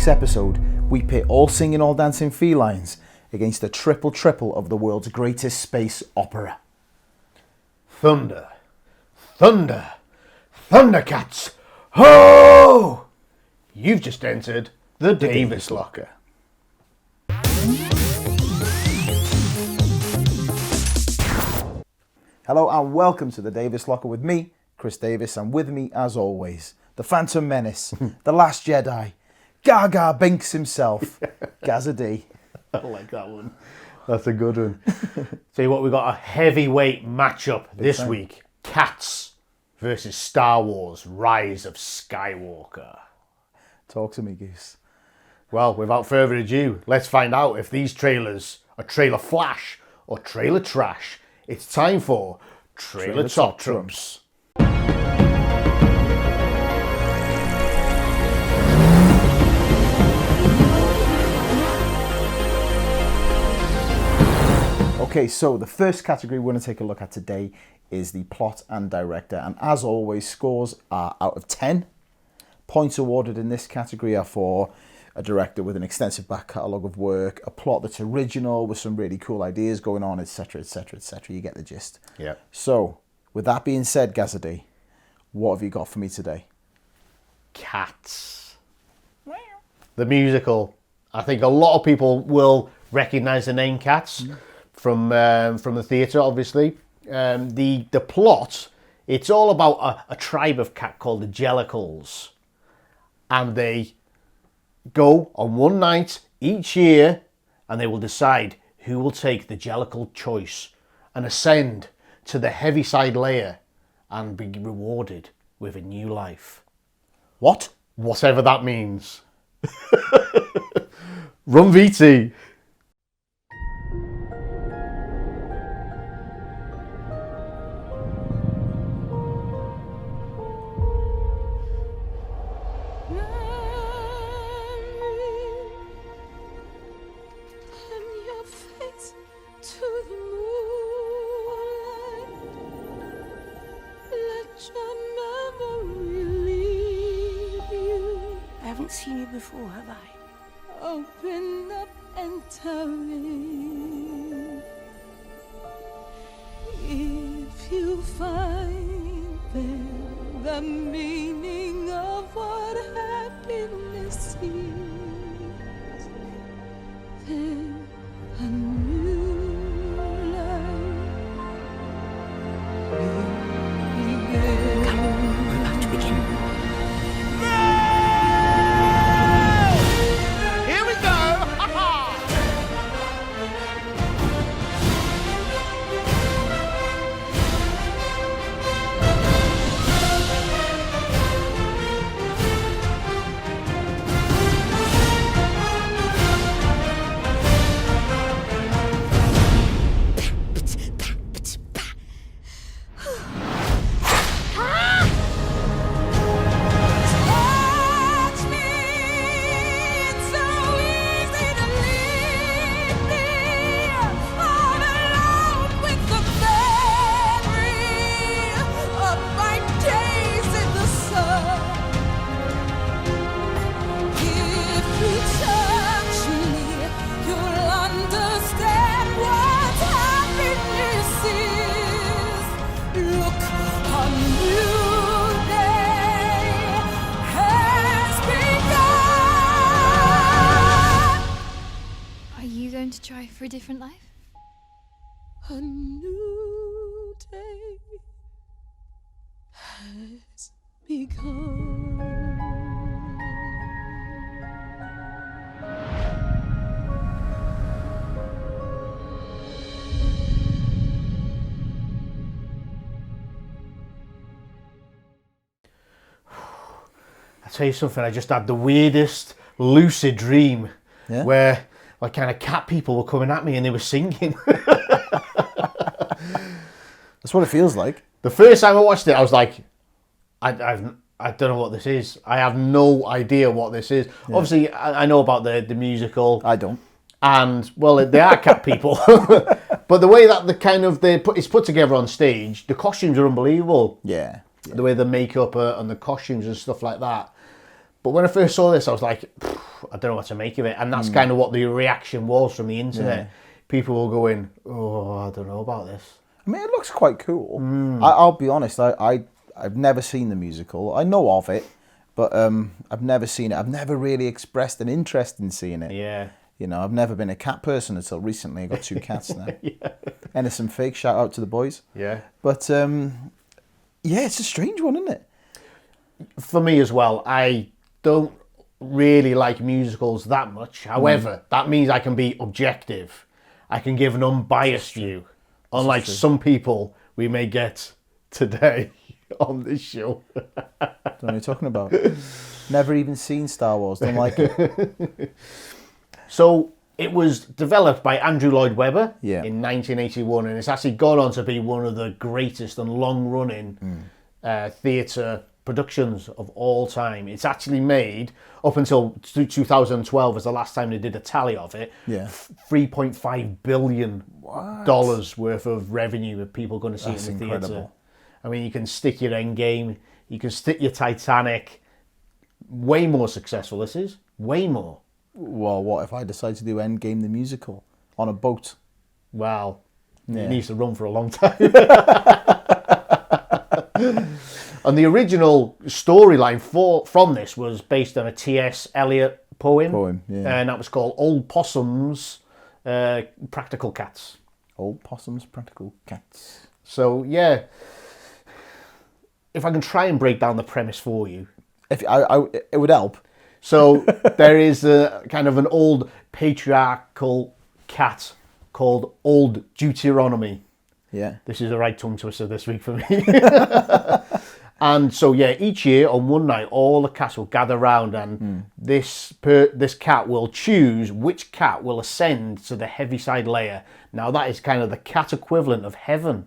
week's episode, we pit all singing, all dancing felines against the triple of the world's greatest space opera. Thunder, thunder, Thundercats, ho! You've just entered the Davis Locker. Hello and welcome to the Davis Locker with me, Chris Davis, and with me, as always, the Phantom Menace, the Last Jedi, Gaga Binks himself, Gazza D. I like that one. That's a good one. Tell you what, we've got a heavyweight matchup this week. Cats versus Star Wars, Rise of Skywalker. Talk to me, Goose. Well, without further ado, let's find out if these trailers are trailer flash or trailer trash. It's time for Trailer Top Trumps. Okay, so the first category we're going to take a look at today is the plot and director. And as always, scores are out of 10. Points awarded in this category are for a director with an extensive back catalogue of work, a plot that's original with some really cool ideas going on, etc, etc, etc. You get the gist. Yeah. So, with that being said, Gazzady, what have you got for me today? Cats. The musical. I think a lot of people will recognise the name Cats from the theatre, obviously. The plot, it's all about a tribe of cat called the Jellicles. And they go on one night each year and they will decide who will take the Jellicle choice and ascend to the Heaviside layer and be rewarded with a new life. What? Whatever that means. Run VT. Seen you before, have I? Open up and tell me if you find there the meaning of what happiness is. Then a new life will begin. Come, we're about to begin. To try for a different life? A new day has begun. I'll tell you something, I just had the weirdest lucid dream where like kind of cat people were coming at me and they were singing. That's what it feels like. The first time I watched it, I was like, I don't know what this is. I have no idea what this is. Yeah. Obviously, I know about the musical. I don't. And, well, they are cat people. But the way that it's put together on stage, the costumes are unbelievable. Yeah. The way the makeup and the costumes and stuff like that. But when I first saw this, I was like, I don't know what to make of it. And that's kind of what the reaction was from the internet. Yeah. People were going, oh, I don't know about this. I mean, it looks quite cool. I'll be honest, I've never seen the musical. I know of it, but I've never seen it. I've never really expressed an interest in seeing it. Yeah. You know, I've never been a cat person until recently. I've got 2 cats now. Yeah. Innocent Fake, shout out to the boys. Yeah. But, yeah, it's a strange one, isn't it? For me as well, I don't really like musicals that much. However, that means I can be objective. I can give an unbiased view. Unlike some people we may get today on this show. Don't know what you're talking about. Never even seen Star Wars, don't like it. So it was developed by Andrew Lloyd Webber Yeah. in 1981, and it's actually gone on to be one of the greatest and long-running theatre productions of all time. It's actually made, up until 2012 was the last time they did a tally of it, Yeah. $3.5 billion worth of revenue of people going to see That's it in the incredible. theatre. I mean, you can stick your Endgame, you can stick your Titanic. Way more successful this is. Way more. Well, what if I decide to do Endgame the musical on a boat? Well, Yeah. it needs to run for a long time. And the original storyline from this was based on a T.S. Eliot poem. Yeah. And that was called Old Possum's Practical Cats. Old Possum's Practical Cats. So, yeah. If I can try and break down the premise for you. If it would help. So, there is a kind of an old patriarchal cat called Old Deuteronomy. Yeah. This is the right tongue twister this week for me. And so, yeah, each year on one night, all the cats will gather round, and this cat will choose which cat will ascend to the Heaviside layer. Now, that is kind of the cat equivalent of heaven.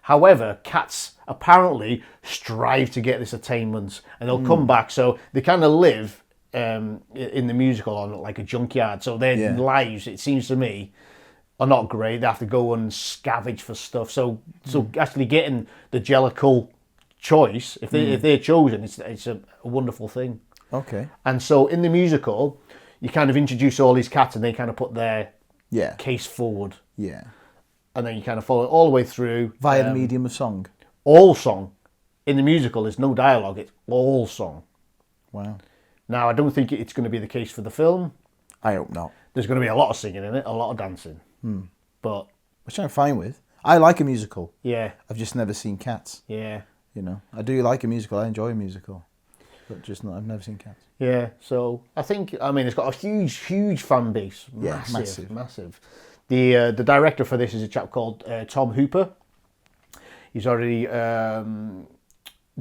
However, cats apparently strive to get this attainment, and they'll come back. So they kind of live in the musical on like a junkyard. So their lives, it seems to me, are not great. They have to go and scavenge for stuff. So actually getting the Jellicle choice, if they're chosen, it's a wonderful thing. Okay. And so in the musical, you kind of introduce all these cats, and they kind of put their Yeah. case forward, Yeah. and then you kind of follow it all the way through. Via the medium of song. All song. In the musical, there's no dialogue. It's all song. Wow. Now, I don't think it's going to be the case for the film. I hope not. There's going to be a lot of singing in it, a lot of dancing. But, Which I'm fine with. I like a musical. yeah, I've just never seen Cats. yeah, You know, I do like a musical. I enjoy a musical, but just not. I've never seen Cats. yeah. So, I mean, it's got a huge fan base. Yeah, Massive. The director for this is a chap called Tom Hooper. He's already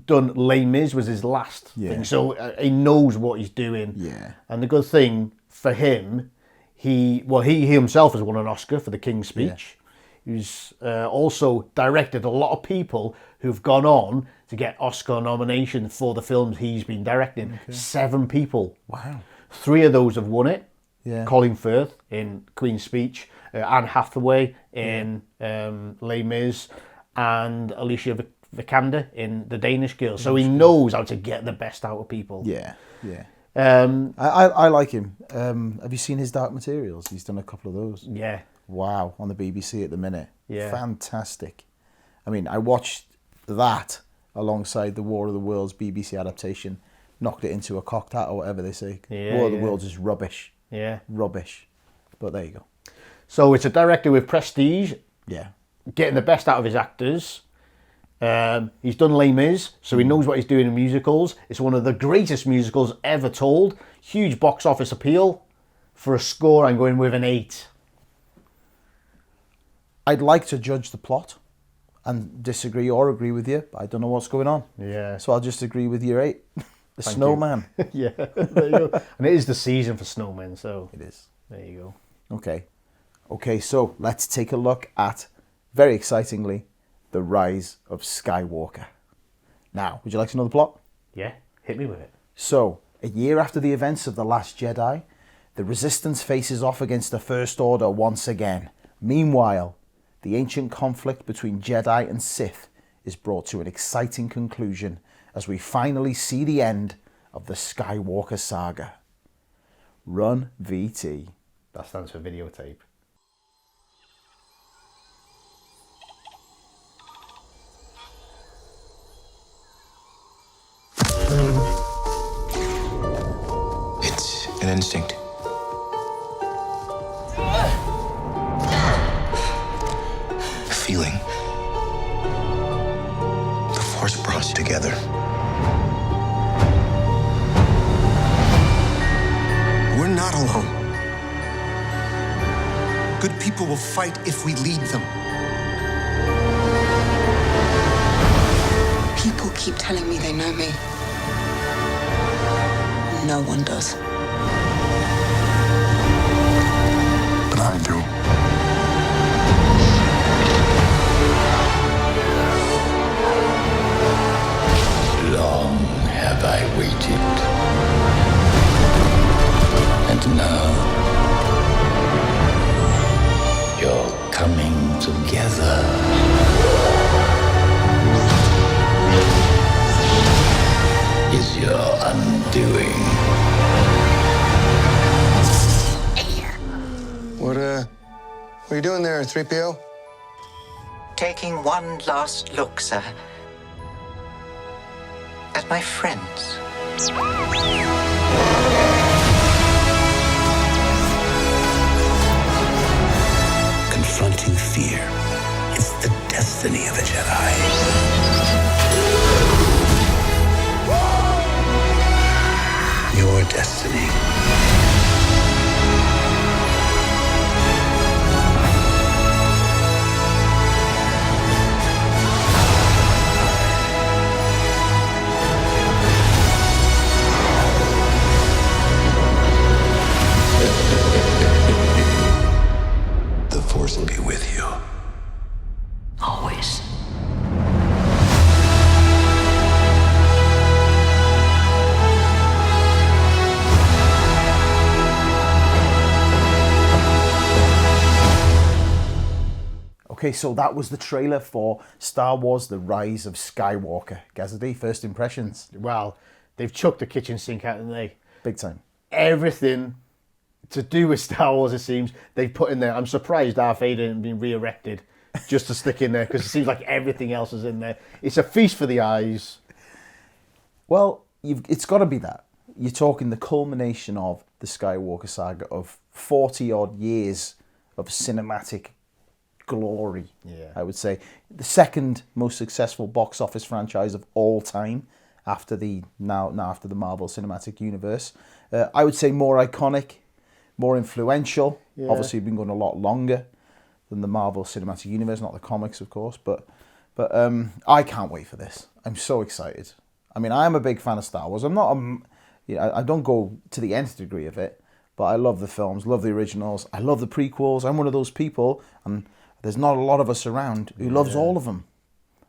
done Les Mis, was his last thing. So, he knows what he's doing. Yeah. And the good thing for him, he himself has won an Oscar for The King's Speech. He's also directed a lot of people who've gone on to get Oscar nominations for the films he's been directing. 7 people. Wow. 3 of those have won it. Yeah. Colin Firth in Queen's Speech, Anne Hathaway in Les Mis, and Alicia Vikander in The Danish Girl. So he knows how to get the best out of people. Yeah. Yeah. I I like him. Have you seen his Dark Materials? He's done a couple of those. yeah. Wow, on the BBC at the minute. Yeah. Fantastic. I mean, I watched that alongside the War of the Worlds BBC adaptation, knocked it into a cocked hat or whatever they say. Yeah, War of the yeah. Worlds is rubbish. Yeah. Rubbish. But there you go. So it's a director with prestige, Yeah. getting the best out of his actors. He's done Les Mis, so he knows what he's doing in musicals. It's one of the greatest musicals ever told. Huge box office appeal. For a score, I'm going with an 8. I'd like to judge the plot and disagree or agree with you, but I don't know what's going on. Yeah. So I'll just agree with your 8. The Thank Snowman. Yeah, there you go. And it is the season for snowmen, so It is. there you go. Okay. Okay, so let's take a look at, very excitingly, the rise of Skywalker. Now, would you like to know the plot? Yeah, hit me with it. So, a year after the events of The Last Jedi, the Resistance faces off against the First Order once again. Meanwhile, the ancient conflict between Jedi and Sith is brought to an exciting conclusion as we finally see the end of the Skywalker saga. Run, VT. That stands for videotape. It's an instinct. A feeling. The Force brought us together. We're not alone. Good people will fight if we lead them. People keep telling me they know me. No one does. But I do. Long have I waited. And now you're coming together. Is your undoing. What are you doing there, 3PO? Taking one last look, sir. At my friends. Confronting fear is the destiny of a Jedi. Your destiny. The Force will be with you. Always. Okay, so that was the trailer for Star Wars The Rise of Skywalker. Gazzy, first impressions? Well, they've chucked the kitchen sink out, haven't they? Big time. Everything to do with Star Wars, it seems, they've put in there. I'm surprised Darth Vader hasn't been re-erected just to stick in there, because it seems like everything else is in there. It's a feast for the eyes. Well, it's got to be that. You're talking the culmination of the Skywalker saga of 40-odd years of cinematic glory, Yeah. I would say. The second most successful box office franchise of all time after the after the Marvel Cinematic Universe. I would say more iconic, more influential. Yeah. Obviously, been going a lot longer than the Marvel Cinematic Universe, not the comics, of course. But I can't wait for this. I'm so excited. I mean, I am a big fan of Star Wars. I'm not I don't go to the nth degree of it, but I love the films, love the originals. I love the prequels. I'm one of those people, and there's not a lot of us around who loves all of them.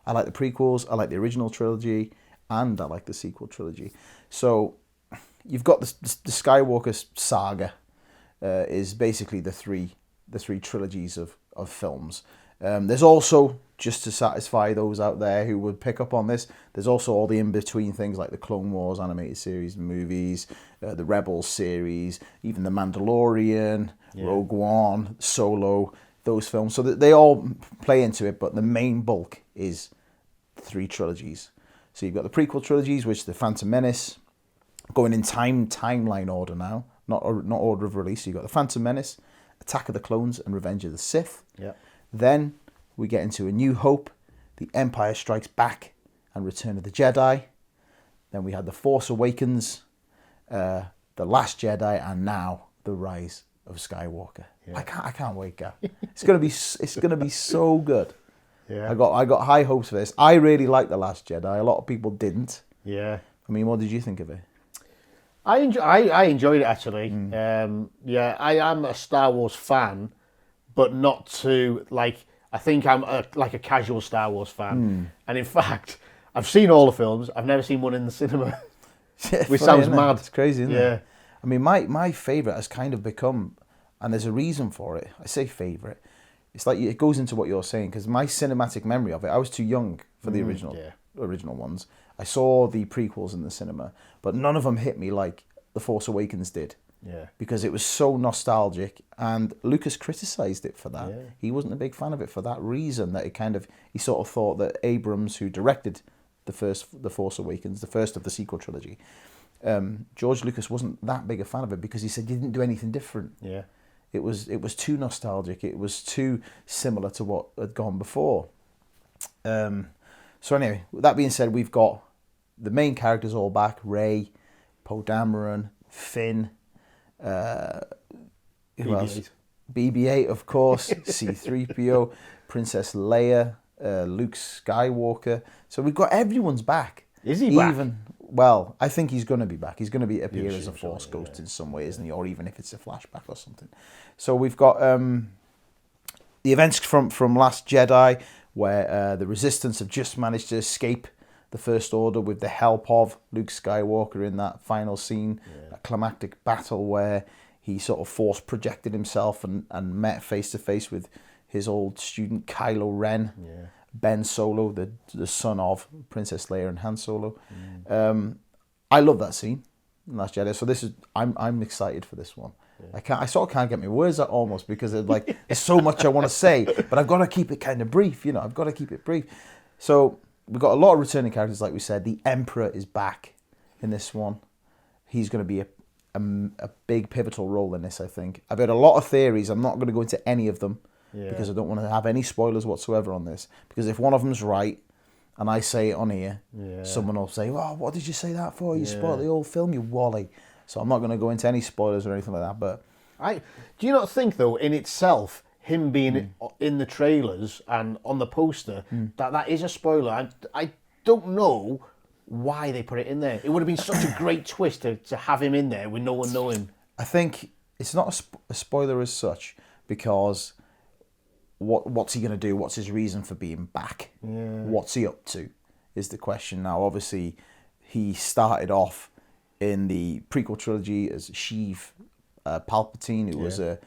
I like the prequels, I like the original trilogy, and I like the sequel trilogy. So you've got the Skywalker saga is basically the three trilogies of films. There's also, just to satisfy those out there who would pick up on this, there's also all the in-between things like the Clone Wars animated series and movies, the Rebels series, even the Mandalorian, Rogue One, Solo, those films. So that they all play into it, but the main bulk is three trilogies. So you've got the prequel trilogies, which the Phantom Menace, going in timeline order now, not order of release. So you've got the Phantom Menace, Attack of the Clones, and Revenge of the Sith. Yeah. Then we get into A New Hope, The Empire Strikes Back, and Return of the Jedi. Then we had The Force Awakens, The Last Jedi, and now The Rise of Skywalker. Yeah. I can't wait, Gav. It's gonna be so good. Yeah. I got high hopes for this. I really liked The Last Jedi. A lot of people didn't. Yeah. I mean, what did you think of it? I enjoyed it, actually. I am a Star Wars fan, but not to, like, I think I'm like a casual Star Wars fan. And in fact, I've seen all the films. I've never seen one in the cinema. Which sounds mad. It's crazy, isn't Yeah. it? I mean, my favourite has kind of become, and there's a reason for it. I say favourite. It's like it goes into what you're saying, because my cinematic memory of it, I was too young for the original ones. I saw the prequels in the cinema, but none of them hit me like The Force Awakens did. Yeah. Because it was so nostalgic, and Lucas criticised it for that. Yeah. He wasn't a big fan of it for that reason, that he sort of thought that Abrams, who directed The Force Awakens, the first of the sequel trilogy, George Lucas wasn't that big a fan of it because he said he didn't do anything different. Yeah. It was too nostalgic. It was too similar to what had gone before. So anyway, with that being said, we've got the main characters all back: Rey, Poe Dameron, Finn. Who else? BB-8, of course. C-3PO, Princess Leia, Luke Skywalker. So we've got everyone's back. Is he back? Well, I think he's going to be back. He's going to appear as a Force ghost in some way, isn't he? Or even if it's a flashback or something. So we've got the events from Last Jedi, where the Resistance have just managed to escape the First Order with the help of Luke Skywalker in that final scene, that climactic battle where he sort of force projected himself and met face to face with his old student Kylo Ren, Ben Solo, the son of Princess Leia and Han Solo. I love that scene in Last Jedi. So I'm excited for this one. I sort of can't get my words out almost because there's so much I want to say, but I've got to keep it kind of brief. I've got to keep it brief. So we've got a lot of returning characters, like we said. The Emperor is back in this one. He's going to be a big pivotal role in this, I think. I've heard a lot of theories. I'm not going to go into any of them because I don't want to have any spoilers whatsoever on this. Because if one of them's right and I say it on here, someone will say, "Oh, what did you say that for? You spoiled the whole film, you wally." So I'm not going to go into any spoilers or anything like that. But do you not think, though, in itself, him being in the trailers and on the poster, that is a spoiler? I don't know why they put it in there. It would have been such a great twist to have him in there with no one knowing. I think it's not a spoiler as such, because what's he going to do? What's his reason for being back? What's he up to is the question. Now, obviously, he started off in the prequel trilogy as Sheev Palpatine, who was a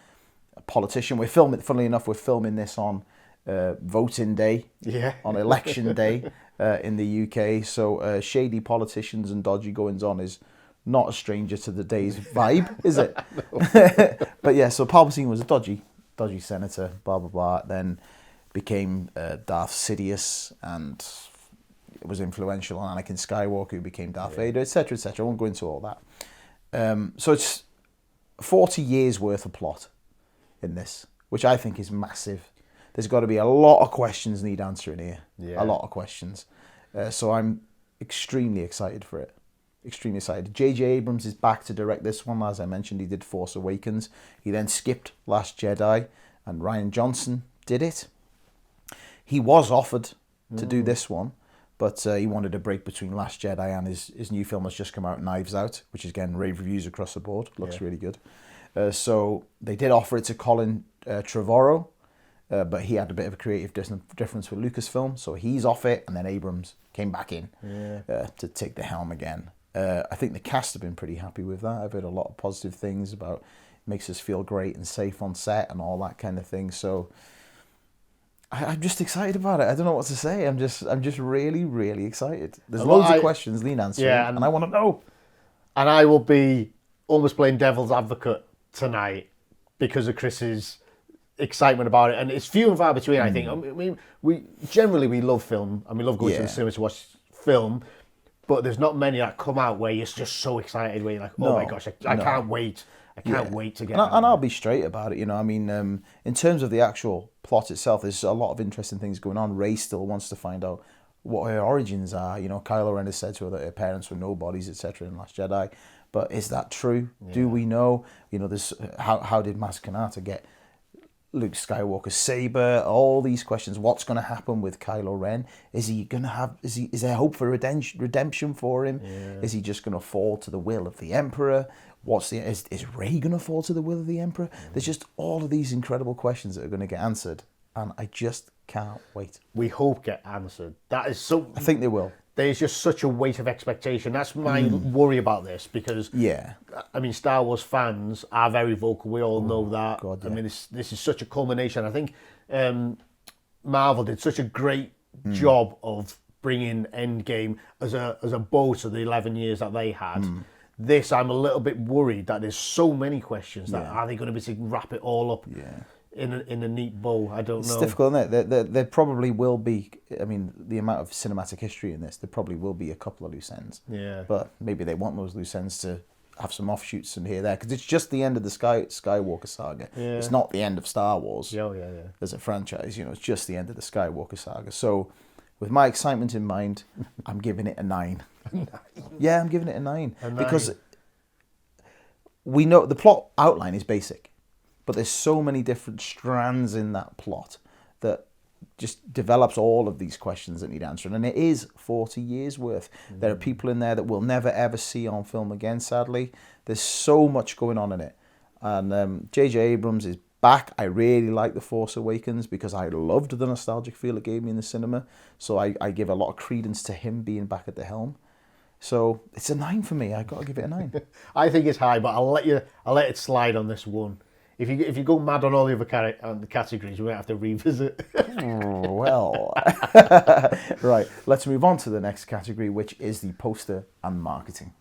politician. Funnily enough, we're filming this on voting day, on election day in the UK. So shady politicians and dodgy goings-on is not a stranger to the day's vibe, is it? But yeah, so Palpatine was a dodgy senator, blah, blah, blah. Then became Darth Sidious and was influential on Anakin Skywalker, who became Darth Vader, etc., etc. I won't go into all that. So it's 40 years worth of plot in this, which I think is massive. There's got to be a lot of questions need answering here. A lot of questions. So I'm extremely excited for it. Extremely excited. J.J. Abrams is back to direct this one. As I mentioned, he did Force Awakens. He then skipped Last Jedi, and Rian Johnson did it. He was offered to do this one, but he wanted a break between Last Jedi and his new film that's just come out, Knives Out, which is getting rave reviews across the board. Looks really good. So they did offer it to Colin Trevorrow, but he had a bit of a creative difference with Lucasfilm, so he's off it, and then Abrams came back in to take the helm again. I think the cast have been pretty happy with that. I've heard a lot of positive things about it. Makes us feel great and safe on set and all that kind of thing. So I'm just excited about it. I don't know what to say. I'm just really, really excited. There's loads of questions Lean answering, and I want to know. And I will be almost playing devil's advocate tonight because of Chris's excitement about it, and it's few and far between. I think. I mean, we love film and we love going to the cinema to watch film, but there's not many that come out where you're just so excited, where you're like, oh my gosh, I can't wait. I can't wait to get and I'll be straight about it, I mean, in terms of the actual plot itself, there's a lot of interesting things going on. Rey still wants to find out what her origins are. Kylo Ren has said to her that her parents were nobodies, etc. in Last Jedi. But is that true? Do we know? There's how did Maz Kanata get Luke Skywalker's saber? All these questions. What's going to happen with Kylo Ren? Is he going to have? Is there hope for redemption for him? Is he just going to fall to the will of the Emperor? Is Rey going to fall to the will of the Emperor? There's just all of these incredible questions that are going to get answered, and I just can't wait. We hope get answered. That is so. I think they will. There's just such a weight of expectation. That's my worry about this, because I mean, Star Wars fans are very vocal. We all know that. God, I mean, this is such a culmination. I think Marvel did such a great job of bringing Endgame as a bow to the 11 years that they had. This, I'm a little bit worried that there's so many questions that are they going to be able to wrap it all up in a neat bow? I don't know. It's difficult, isn't it? There probably will be, I mean, the amount of cinematic history in this, there probably will be a couple of loose ends. Yeah. But maybe they want those loose ends to have some offshoots in here there, because it's just the end of the Skywalker saga. Yeah. It's not the end of Star Wars Yeah. as a franchise. You know, it's just the end of the Skywalker saga. So, with my excitement in mind, I'm giving it a 9. Yeah, I'm giving it a 9 because we know the plot outline is basic, but there's so many different strands in that plot that just develops all of these questions that need answering, and it is 40 years worth. There are people in there that we'll never ever see on film again, sadly. There's so much going on in it, and J.J. Abrams is back. I really like The Force Awakens because I loved the nostalgic feel it gave me in the cinema, so I give a lot of credence to him being back at the helm. So it's a 9 for me. I got to give it a 9. I think it's high, but I'll let it slide on this one. If you go mad on all the other categories, we might have to revisit. Well, right. Let's move on to the next category, which is the poster and marketing.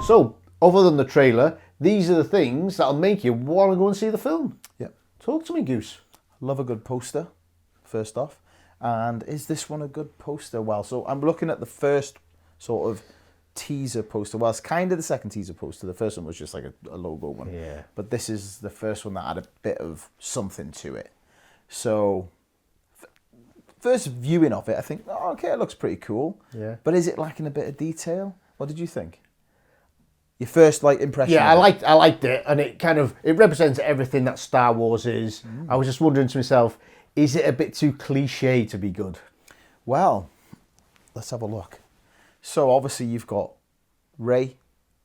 So, other than the trailer, these are the things that'll make you want to go and see the film. Yep. Talk to me, Goose. Love a good poster, first off. And is this one a good poster? Well, so I'm looking at the first sort of teaser poster. Well, it's kind of the second teaser poster. The first one was just like a logo one. Yeah. But this is the first one that had a bit of something to it. So, first viewing of it, I think, oh, okay, it looks pretty cool. Yeah. But is it lacking a bit of detail? What did you think? Your first impression? Yeah, I liked it, and it represents everything that Star Wars is. I was just wondering to myself, is it a bit too cliche to be good? Well, let's have a look. So obviously you've got Rey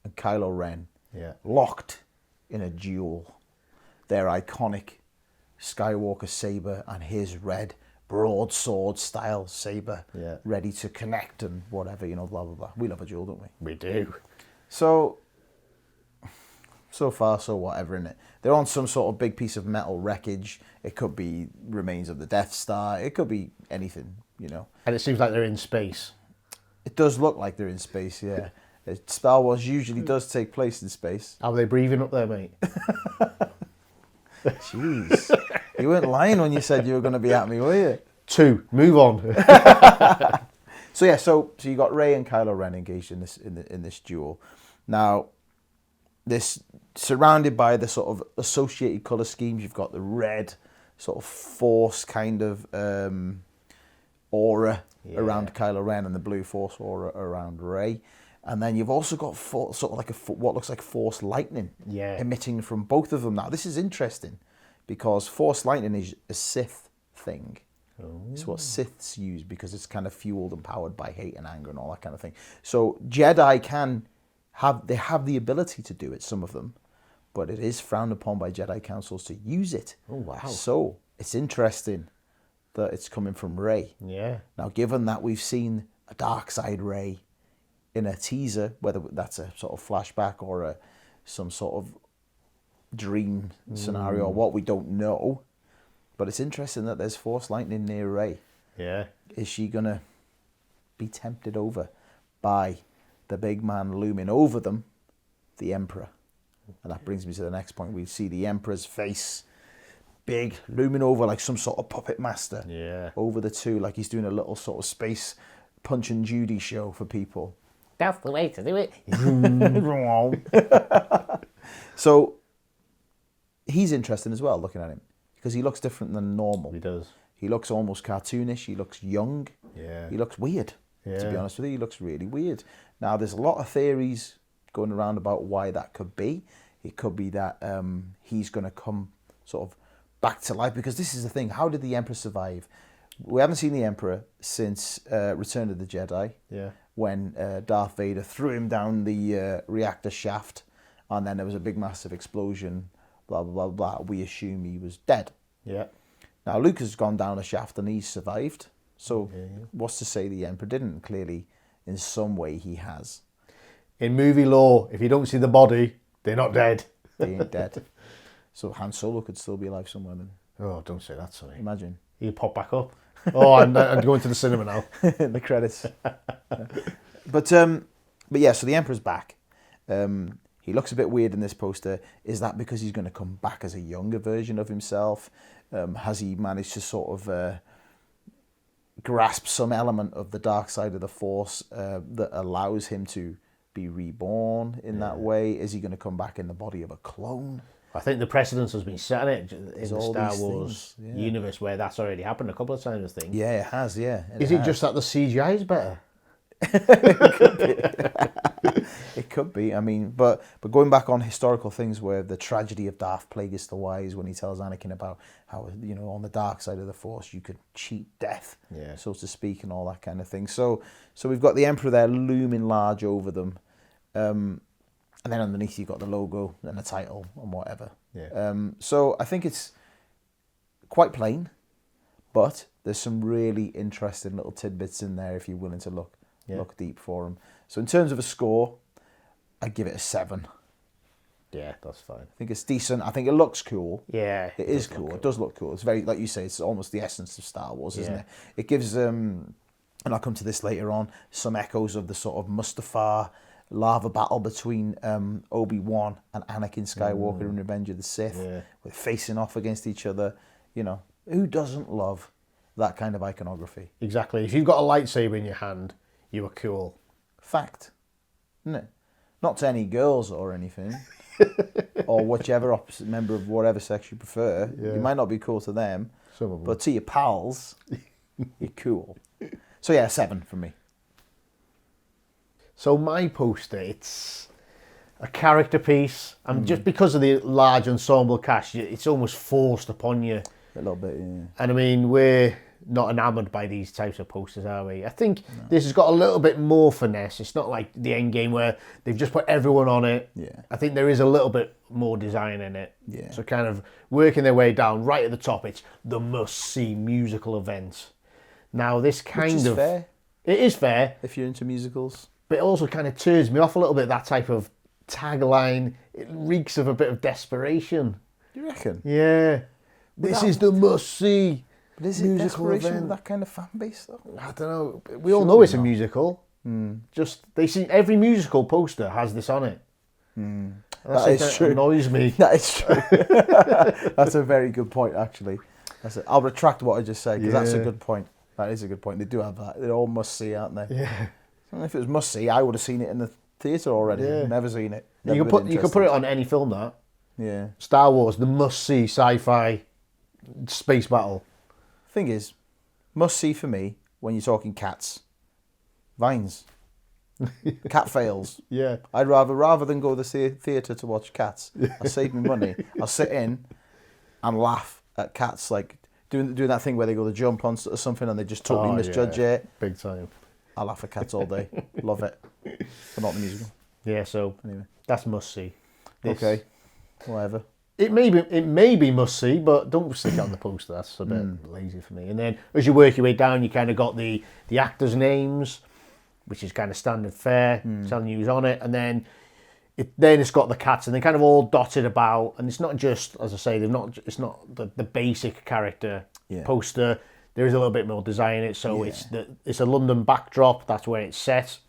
and Kylo Ren locked in a duel. Their iconic Skywalker saber and his red broadsword style saber, ready to connect and whatever, blah blah blah. We love a duel, don't we? We do. So far, so whatever, innit? They're on some sort of big piece of metal wreckage. It could be remains of the Death Star. It could be anything, And it seems like they're in space. It does look like they're in space, yeah. Star Wars usually does take place in space. How are they breathing up there, mate? Jeez. You weren't lying when you said you were going to be at me, were you? 2. Move on. So you got Rey and Kylo Ren engaged in this duel. Now, this surrounded by the sort of associated colour schemes. You've got the red sort of force kind of aura around Kylo Ren and the blue force aura around Rey. And then you've also got sort of like what looks like force lightning emitting from both of them. Now, this is interesting because force lightning is a Sith thing. It's what Siths use because it's kind of fueled and powered by hate and anger and all that kind of thing. So Jedi have the ability to do it, some of them, but it is frowned upon by Jedi councils to use it. Oh, wow. So it's interesting that it's coming from Rey. Yeah. Now, given that we've seen a dark side Rey in a teaser, whether that's a sort of flashback or some sort of dream scenario or what, we don't know. But it's interesting that there's force lightning near Rey. Yeah. Is she going to be tempted over by the big man looming over them, the Emperor? And that brings me to the next point. We see the Emperor's face, big, looming over like some sort of puppet master over the two, like he's doing a little sort of space Punch and Judy show for people. That's the way to do it. So he's interesting as well, looking at him, because he looks different than normal. He does. He looks almost cartoonish. He looks young. Yeah. He looks weird, Yeah. to be honest with you. He looks really weird. Now, there's a lot of theories going around about why that could be. It could be that he's going to come sort of back to life, because this is the thing. How did the Emperor survive? We haven't seen the Emperor since Return of the Jedi, when Darth Vader threw him down the reactor shaft, and then there was a big massive explosion, blah, blah, blah, blah. We assume he was dead. Yeah. Now, Luke has gone down a shaft and he's survived. So what's to say the Emperor didn't? Clearly, in some way, he has. In movie lore, if you don't see the body, they're not dead. They ain't dead. So Han Solo could still be alive somewhere then. Oh, don't say that, Sonny. Imagine. You pop back up. Oh, I'm going to the cinema now. The credits. But yeah, so the Emperor's back. He looks a bit weird in this poster. Is that because he's going to come back as a younger version of himself? Has he managed to sort of grasp some element of the dark side of the Force that allows him to be reborn in that way? Is he going to come back in the body of a clone? I think the precedence has been set in the all Star these Wars universe where that's already happened a couple of times, I think. Yeah, it has, yeah. Is it just that the CGI is better? It could be. I mean, but going back on historical things where the tragedy of Darth Plagueis the Wise, when he tells Anakin about how, you know, on the dark side of the Force you could cheat death, so to speak, and all that kind of thing. So we've got the Emperor there looming large over them, and then underneath you've got the logo and the title and whatever. Yeah. So I think it's quite plain, but there's some really interesting little tidbits in there if you're willing to look deep for them. So in terms of a score, I'd give it a 7. Yeah, that's fine. I think it's decent. I think it looks cool. Yeah. It is cool. It does look cool. It's very, like you say, it's almost the essence of Star Wars, isn't it? It gives, and I'll come to this later on, some echoes of the sort of Mustafar lava battle between Obi-Wan and Anakin Skywalker in Revenge of the Sith. Yeah. With facing off against each other. You know, who doesn't love that kind of iconography? Exactly. If you've got a lightsaber in your hand, you are cool. Fact. Isn't it? Not to any girls or anything. Or whichever opposite member of whatever sex you prefer. Yeah. You might not be cool to them. Some of them. But to your pals, you're cool. So yeah, 7 from me. So my poster, it's a character piece. And just because of the large ensemble cast, it's almost forced upon you. A little bit, yeah. And I mean, we're not enamoured by these types of posters, are we? I think this has got a little bit more finesse. It's not like the Endgame where they've just put everyone on it. Yeah. I think there is a little bit more design in it. Yeah. So kind of working their way down, right at the top, it's the must-see musical event. Now this kind Which is of... fair. It is fair. If you're into musicals. But it also kind of turns me off a little bit, that type of tagline. It reeks of a bit of desperation. You reckon? Yeah. This is the must-see. But is it desperation with that kind of fan base, though? I don't know. We all know it's a musical. Just they see every musical poster has this on it. That is true. Annoys me. That is true. That's a very good point, actually. I'll retract what I just said because that's a good point. That is a good point. They do have that. They're all must see, aren't they? Yeah. If it was must see, I would have seen it in the theatre already. Yeah. Never seen it. You could put it on any film. That. Yeah. Star Wars, the must see sci-fi space battle. Thing is, must see for me when you're talking cats, Vines. Cat fails. Yeah. I'd rather than go to the theatre to watch cats. I'll save me money. I'll sit in and laugh at cats like doing that thing where they go to jump on or something and they just totally misjudge it. Big time. I laugh at cats all day. Love it. But not the musical. Yeah, so anyway, that's must see. Okay. Whatever. It may be must see, but don't stick it on the poster. That's a bit lazy for me. And then as you work your way down, you kind of got the actors' names, which is kind of standard fare, telling you who's on it, and then it's got the cats, and they're kind of all dotted about. And it's not just, as I say, it's not the basic character poster. There is a little bit more design in it. So it's a London backdrop. That's where it's set.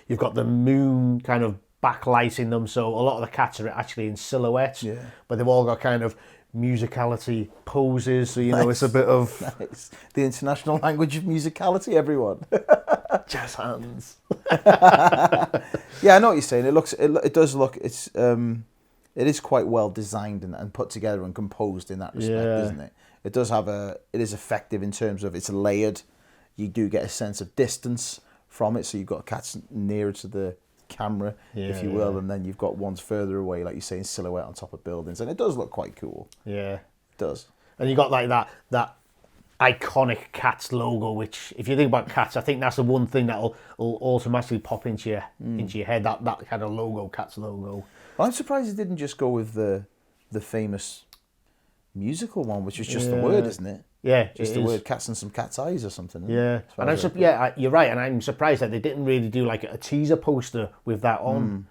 You've got the moon kind of backlighting them, so a lot of the cats are actually in silhouette, but they've all got kind of musicality poses, so you know it's a bit of the international language of musicality, everyone. Jazz hands. Yeah, I know what you're saying. It does look it is quite well designed and put together and composed in that respect, isn't it? It does have it is effective in terms of it's layered. You do get a sense of distance from it, so you've got cats nearer to the camera, if you will, and then you've got ones further away, like you say, in silhouette on top of buildings, and it does look quite cool. Yeah, it does. And you got like that iconic Cats logo, which, if you think about Cats, I think that's the one thing that'll automatically pop into your head. That kind of logo, Cats logo. Well, I'm surprised it didn't just go with the famous musical one, which is just the word, isn't it? Yeah, just the word "cats and some cat's eyes" or something. Yeah, and you're right, and I'm surprised that they didn't really do like a teaser poster with that on.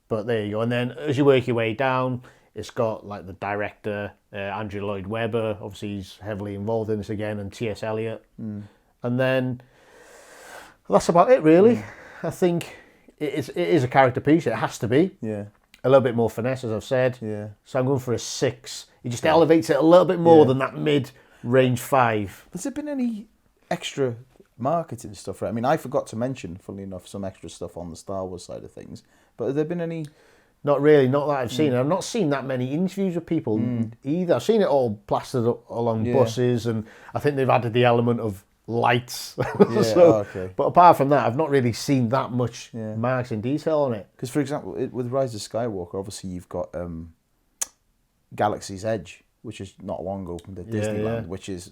But there you go. And then as you work your way down, it's got like the director, Andrew Lloyd Webber. Obviously, he's heavily involved in this again, and T.S. Eliot. And then that's about it, really. I think it is a character piece. It has to be. Yeah. A little bit more finesse, as I've said. Yeah. So I'm going for a 6. It just elevates it a little bit more than that mid-range 5. Has there been any extra marketing stuff? Right? I mean, I forgot to mention, funnily enough, some extra stuff on the Star Wars side of things. But have there been any? Not really, not that I've seen. I've not seen that many interviews with people either. I've seen it all plastered up along buses, and I think they've added the element of lights. Okay. But apart from that, I've not really seen that much marketing detail on it. Because, for example, with Rise of Skywalker, obviously you've got Galaxy's Edge, which is not long opened at Disneyland, which is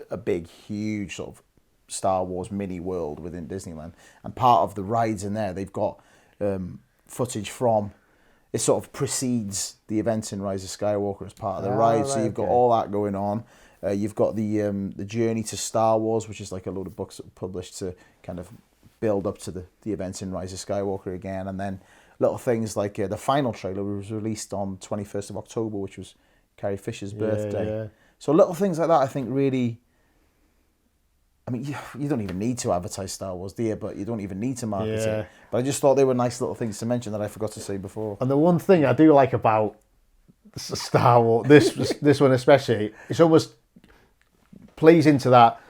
a big, huge sort of Star Wars mini world within Disneyland. And part of the rides in there, they've got footage from. It sort of precedes the events in Rise of Skywalker as part of the ride. Right, so you've got all that going on. You've got the Journey to Star Wars, which is like a load of books that were published to kind of build up to the events in Rise of Skywalker again. And then little things like the final trailer was released on 21st of October, which was Carrie Fisher's birthday. Yeah. So little things like that, I think, really... I mean, you don't even need to advertise Star Wars, do you? But you don't even need to market it. But I just thought they were nice little things to mention that I forgot to say before. And the one thing I do like about Star Wars, this one especially, it's almost plays into that.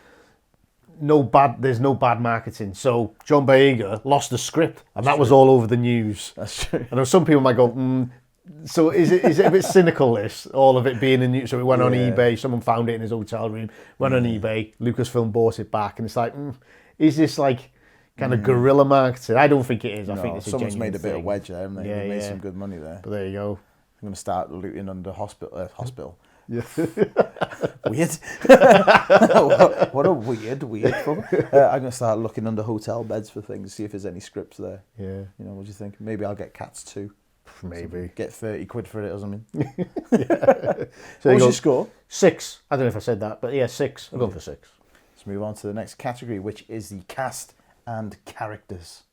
There's no bad marketing. So John Boyega lost the script, and that was all over the news. That's true. I know some people might go, so is it a bit cynical, this, all of it being in news? So it went on eBay, someone found it in his hotel room, went on eBay, Lucasfilm bought it back, and it's like, is this like kind of guerrilla marketing? I don't think it is. I think it's a someone's made a bit thing. of wedge there, haven't they? Yeah, They've made some good money there. But there you go. I'm going to start looting under hospital. Yeah. Weird. What a weird film. I'm going to start looking under hotel beds for things, see if there's any scripts there. Yeah. You know, what do you think? Maybe I'll get Cats too. Maybe. Get 30 quid for it or something. So What was your score? 6. I don't know if I said that, but yeah, 6. I'm going for 6. Let's move on to the next category, which is the cast and characters.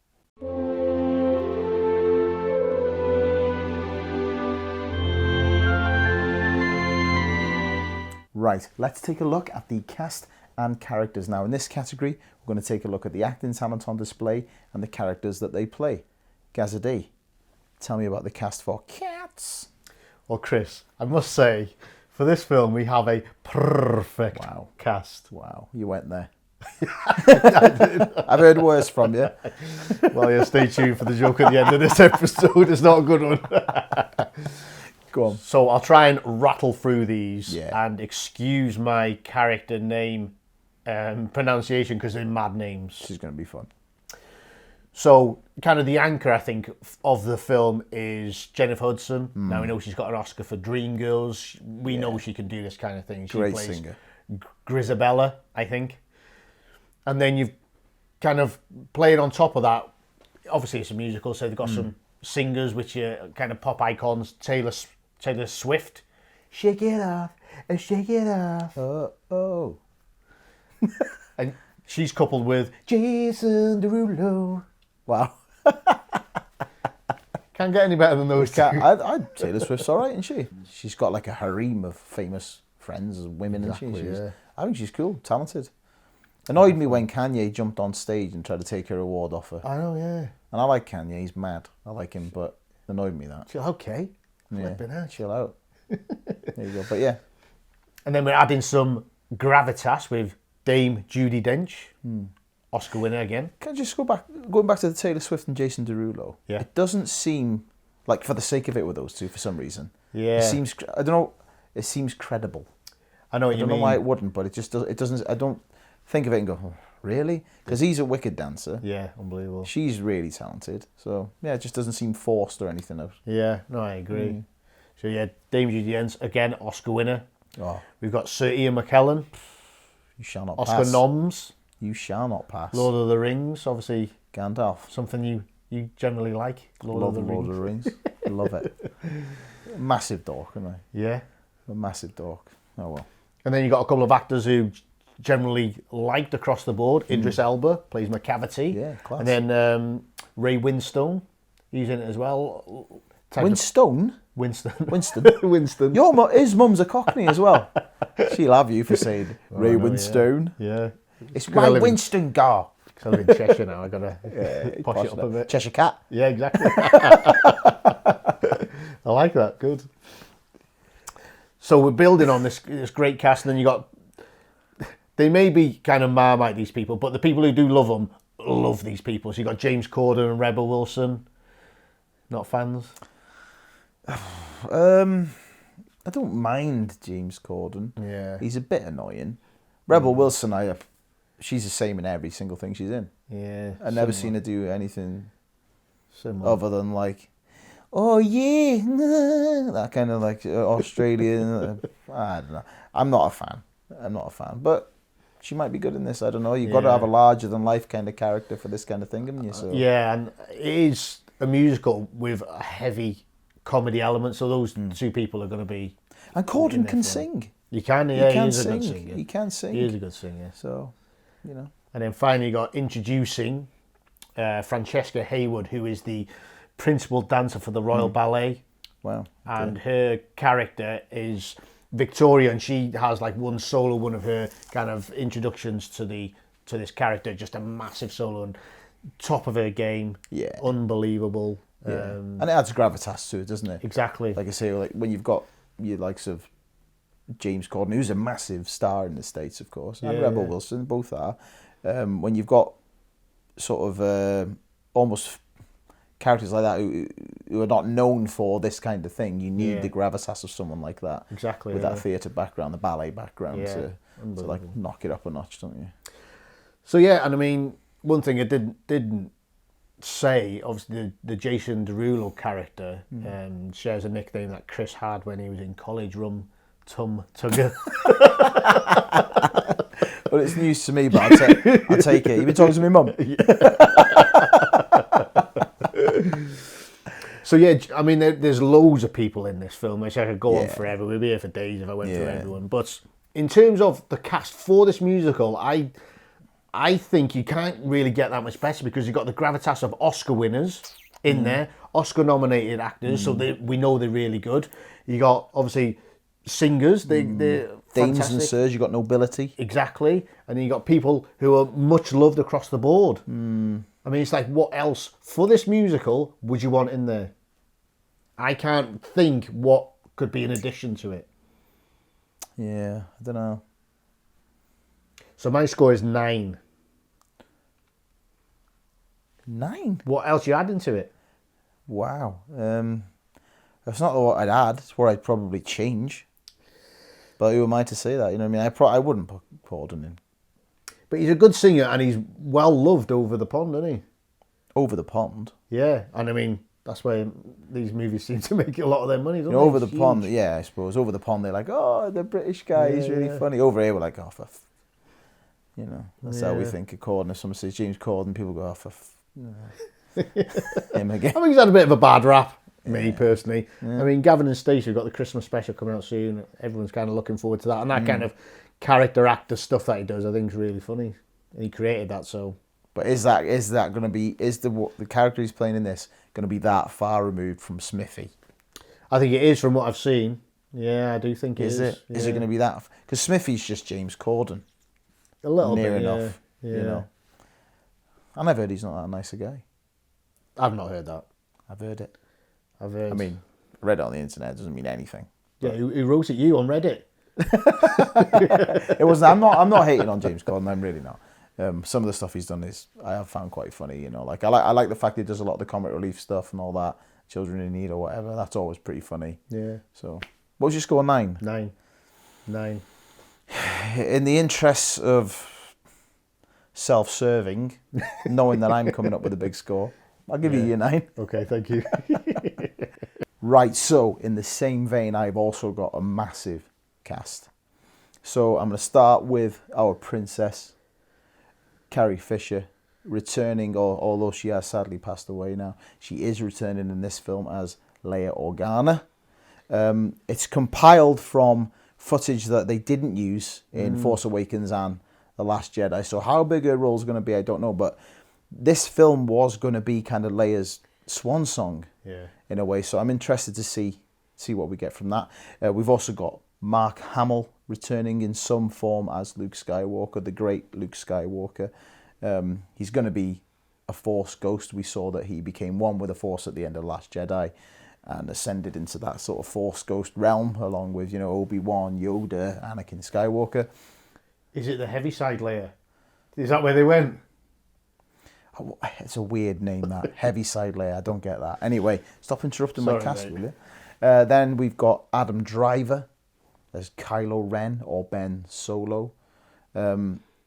Right, let's take a look at the cast and characters. Now, in this category, we're going to take a look at the acting talent on display and the characters that they play. Gazadee, tell me about the cast for Cats. Well, Chris, I must say, for this film, we have a perfect cast. Wow, you went there. I've heard worse from you. Well, yeah, stay tuned for the joke at the end of this episode. It's not a good one. Go on. So I'll try and rattle through these Yeah. and excuse my character name pronunciation because they're mad names. This is going to be fun. So, kind of the anchor, I think, of the film is Jennifer Hudson. Now, we know she's got an Oscar for Dreamgirls. We know she can do this kind of thing. She Great plays singer. Grisabella, I think. And then you've kind of playing on top of that. Obviously, it's a musical, so they've got some singers, which are kind of pop icons. Taylor Swift. Shake it off, shake it off. Oh. And she's coupled with Jason Derulo. Wow. Can't get any better than those two. I'd Taylor Swift's all right, isn't she? She's got like a harem of famous friends and women, Exactly, isn't she? yeah. I think she's cool, talented. Annoyed me when Kanye jumped on stage and tried to take her award off her. I know, yeah. And I like Kanye, he's mad. I like him, but it annoyed me that. She's okay. Yeah, Flipping out. chill out. There you go. But yeah, And then we're adding some gravitas with Dame Judi Dench, Oscar winner again. can I just going back to the Taylor Swift and Jason Derulo? Yeah. It doesn't seem like for the sake of it with those two for some reason. Yeah. It seems, I don't know, it seems credible. I know what I you don't mean. know why it wouldn't, but it just does. It doesn't. I don't think of it and go, oh, really? Because he's a wicked dancer. Yeah, unbelievable. She's really talented. So yeah, it just doesn't seem forced or anything else. Yeah, no, I agree. So yeah, Dame Judi Dench, again, Oscar winner. Oh, We've got Sir Ian McKellen, you shall not Oscar pass. noms, You shall not pass. Lord of the Rings, obviously Gandalf. something you generally like. Love the Lord of the Rings. Love it. Massive dork, isn't I? Yeah. A massive dork. Oh well. And then you got a couple of actors who generally liked across the board. Idris Elba plays McCavity. Yeah, class. And then Ray Winstone, He's in it as well. Winston? Winston. Winston. Winston. His mum's a Cockney as well. She'll have you for saying Ray Winstone. Yeah. It's Ray Winston Gar. Because I live in Cheshire now, I've got to posh it up a bit. Cheshire Cat. Yeah, exactly. I like that. Good. So we're building on this great cast, and then you got... They may be kind of Marmite, these people, but the people who do love them love these people. So you got James Corden and Rebel Wilson. Not fans? I don't mind James Corden. Yeah. He's a bit annoying. Rebel Wilson, she's the same in every single thing she's in. Yeah. I've never seen her do anything similar other than like, oh yeah, that kind of like Australian. I don't know. I'm not a fan. But she might be good in this. I don't know. You've got to have a larger than life kind of character for this kind of thing, haven't you? So yeah, and it is a musical with a heavy comedy element. So those two people are going to be. And Corden can sing. You can, yeah. He is a good singer. He can sing. He is a good singer. So, you know. And then finally, you got introducing Francesca Hayward, who is the principal dancer for the Royal Ballet. Wow. And her character is Victoria, and she has like one of her kind of introductions to this character, just a massive solo and top of her game. Yeah. Unbelievable. Yeah. And it adds gravitas to it, doesn't it? Exactly. Like I say, like when you've got your likes of James Corden, who's a massive star in the States, of course, and Rebel Wilson, both are. When you've got sort of almost characters like that who are not known for this kind of thing, you need the gravitas of someone like that. Exactly. With that theatre background, the ballet background to like knock it up a notch, don't you? So yeah, and I mean, one thing I didn't say, obviously the Jason Derulo character shares a nickname that Chris had when he was in college, Rum Tum Tugger. Well, it's news to me, but I'll take it. You've been talking to my mum? So yeah, I mean, there's loads of people in this film, which I could go on forever. We'd be here for days if I went through everyone. But in terms of the cast for this musical, I think you can't really get that much better, because you've got the gravitas of Oscar winners in there, Oscar-nominated actors, so we know they're really good. You got, obviously, singers, they're Dames fantastic. and sirs, you got nobility. Exactly. And then you got people who are much loved across the board. I mean, it's like, what else for this musical would you want in there? I can't think what could be an addition to it. Yeah, I don't know. So my score is 9. 9? What else you adding to it? Wow. That's not what I'd add. It's what I'd probably change. But who am I to say that? You know what I mean? I wouldn't put Corden in. But he's a good singer, and he's well loved over the pond, isn't he? Over the pond? Yeah, and I mean, that's where these movies seem to make a lot of their money, don't they? Over the pond, yeah, I suppose. Over the pond, they're like, oh, the British guy, he's really funny. Over here, we're like, oh, you know, that's how we think of Corden. If someone says James Corden, people go, oh, him again. I think he's had a bit of a bad rap, me personally. I mean, Gavin and Stacey have got the Christmas special coming out soon. Everyone's kind of looking forward to that. And that kind of character actor stuff that he does, I think is really funny. And he created that, so... But is that going to be, is the character he's playing in this going to be that far removed from Smithy? I think it is, from what I've seen. Yeah, I do think it is. Is it? Yeah. Is it going to be that? Because Smithy's just James Corden. A little Near bit, enough, yeah. you know. And I've heard he's not that nice a guy. I've not heard that. I've heard it. I've heard... I mean, I read it on the internet. It doesn't mean anything. Yeah, who wrote it? You on Reddit? It wasn't. I'm not hating on James Corden. I'm really not. Some of the stuff he's done I have found quite funny. You know, like I like the fact he does a lot of the comic relief stuff and all that. Children in Need or whatever. That's always pretty funny. Yeah. So, what was your score? 9. 9. In the interests of self-serving, knowing that I'm coming up with a big score, I'll give you your 9. Okay, thank you. Right, so in the same vein, I've also got a massive cast. So I'm going to start with our princess, Carrie Fisher, returning, although she has sadly passed away now. She is returning in this film as Leia Organa. It's compiled from footage that they didn't use in Force Awakens and The Last Jedi. So how big her role is going to be, I don't know. But this film was going to be kind of Leia's swan song Yeah. in a way. So I'm interested to see what we get from that. We've also got Mark Hamill returning in some form as Luke Skywalker, the great Luke Skywalker. He's going to be a Force ghost. We saw that he became one with the Force at the end of Last Jedi and ascended into that sort of Force ghost realm along with, Obi-Wan, Yoda, Anakin Skywalker. Is it the Heaviside layer? Is that where they went? Oh, it's a weird name, that. Heaviside layer. I don't get that. Anyway, stop interrupting my Sorry, cast, mate. will you? Then we've got Adam Driver as Kylo Ren or Ben Solo.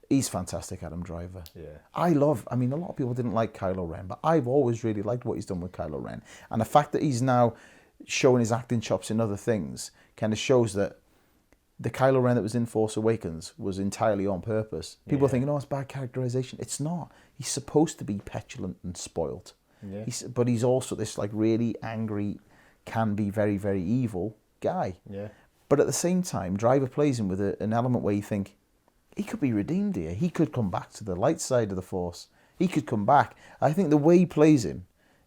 He's fantastic, Adam Driver. Yeah. A lot of people didn't like Kylo Ren, but I've always really liked what he's done with Kylo Ren. And the fact that he's now showing his acting chops in other things kind of shows that the Kylo Ren that was in Force Awakens was entirely on purpose. People are thinking, it's bad characterization. It's not. He's supposed to be petulant and spoilt. Yeah. But he's also this like really angry, can be very, very evil guy. Yeah. But at the same time, Driver plays him with an element where you think, he could be redeemed here. He could come back to the light side of the Force. He could come back. I think the way he plays him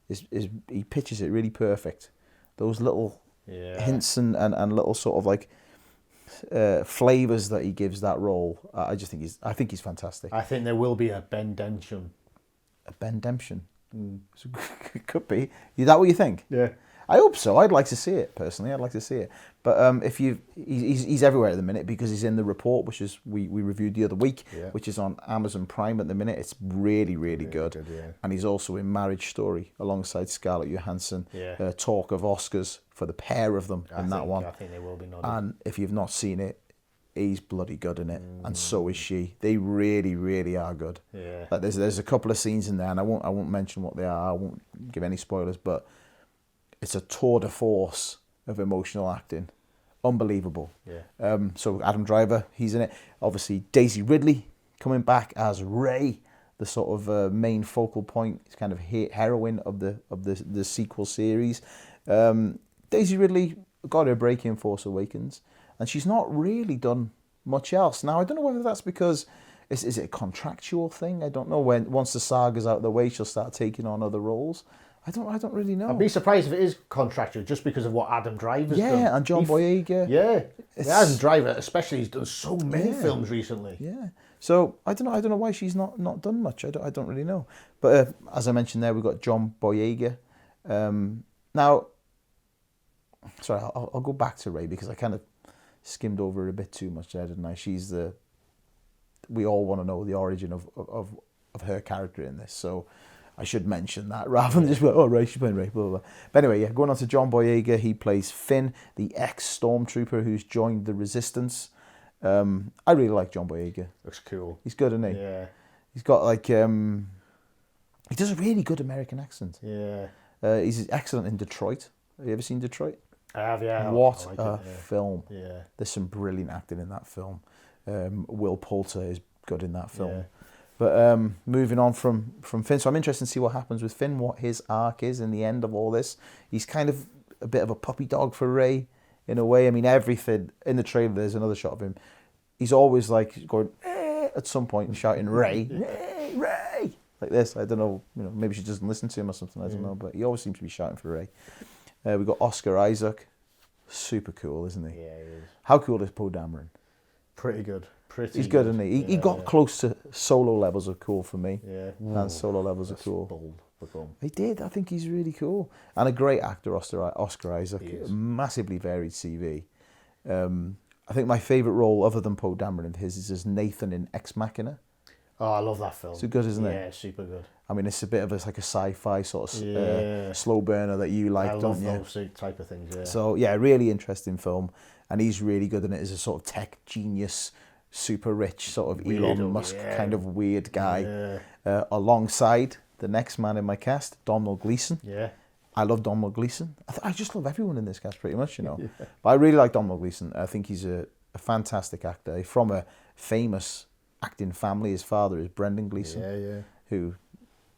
is he pitches it really perfect. Those little hints and little sort of like flavors that he gives that role. I think he's fantastic. I think there will be a Bendemption. A Bendemption. It could be. Is that what you think? Yeah. I hope so. I'd like to see it personally. I'd like to see it. But he's everywhere at the minute because he's in The Report, which is we reviewed the other week, which is on Amazon Prime at the minute. It's really, really good. Yeah. And he's also in Marriage Story alongside Scarlett Johansson. Yeah. Talk of Oscars for the pair of them that one. I think they will be nodded. And if you've not seen it, he's bloody good in it, and so is she. They really, really are good. Yeah. Like there's a couple of scenes in there, and I won't mention what they are. I won't give any spoilers, but it's a tour de force of emotional acting. Unbelievable. Yeah. So Adam Driver, he's in it. Obviously, Daisy Ridley coming back as Rey, the sort of main focal point, kind of heroine of the sequel series. Daisy Ridley got her break in Force Awakens, and she's not really done much else. Now, I don't know whether that's because is it a contractual thing? I don't know. Once the saga's out of the way, she'll start taking on other roles. I don't really know. I'd be surprised if it is contractual just because of what Adam Driver's done. Yeah, and John Boyega. Yeah. Adam Driver, especially, he's done so many films recently. Yeah. So I don't know why she's not done much. I don't really know. But as I mentioned there, we've got John Boyega. Now, sorry, I'll go back to Rey because I kind of skimmed over her a bit too much there, didn't I? We all want to know the origin of her character in this. So I should mention that rather than just go, Rey, she's playing Rey, blah, blah, blah. But anyway, going on to John Boyega, he plays Finn, the ex-stormtrooper who's joined the Resistance. I really like John Boyega. Looks cool. He's good, isn't he? Yeah. He's got like, he does a really good American accent. Yeah. He's excellent in Detroit. Have you ever seen Detroit? I have, yeah. What I like a it, yeah. film. Yeah. There's some brilliant acting in that film. Will Poulter is good in that film. Yeah. But moving on from Finn, so I'm interested to see what happens with Finn, what his arc is in the end of all this. He's kind of a bit of a puppy dog for Rey, in a way. I mean, everything in the trailer, there's another shot of him. He's always like going at some point and shouting Rey, Rey, Rey, like this. I don't know, maybe she doesn't listen to him or something. I don't know, but he always seems to be shouting for Rey. We've got Oscar Isaac, super cool, isn't he? Yeah, he is. How cool is Poe Dameron? Pretty good. He's good, isn't he? He got close to Solo levels of cool for me. Yeah. And Solo levels of cool. Bold become. He did. I think he's really cool. And a great actor, Oscar Isaac. He is. Massively varied CV. I think my favourite role, other than Poe Dameron of his, is as Nathan in Ex Machina. Oh, I love that film. So good, isn't it? Yeah, super good. I mean, it's a bit of like a sci-fi sort of slow burner that you like, I don't love you? those type of things, yeah. So, yeah, really interesting film. And he's really good in it as a sort of tech genius, super rich, sort of Elon Musk kind of weird guy. Yeah. Alongside the next man in my cast, Domhnall Gleeson. Yeah. I love Domhnall Gleeson. I just love everyone in this cast pretty much, Yeah. But I really like Domhnall Gleeson. I think he's a fantastic actor. He's from a famous acting family. His father is Brendan Gleeson, who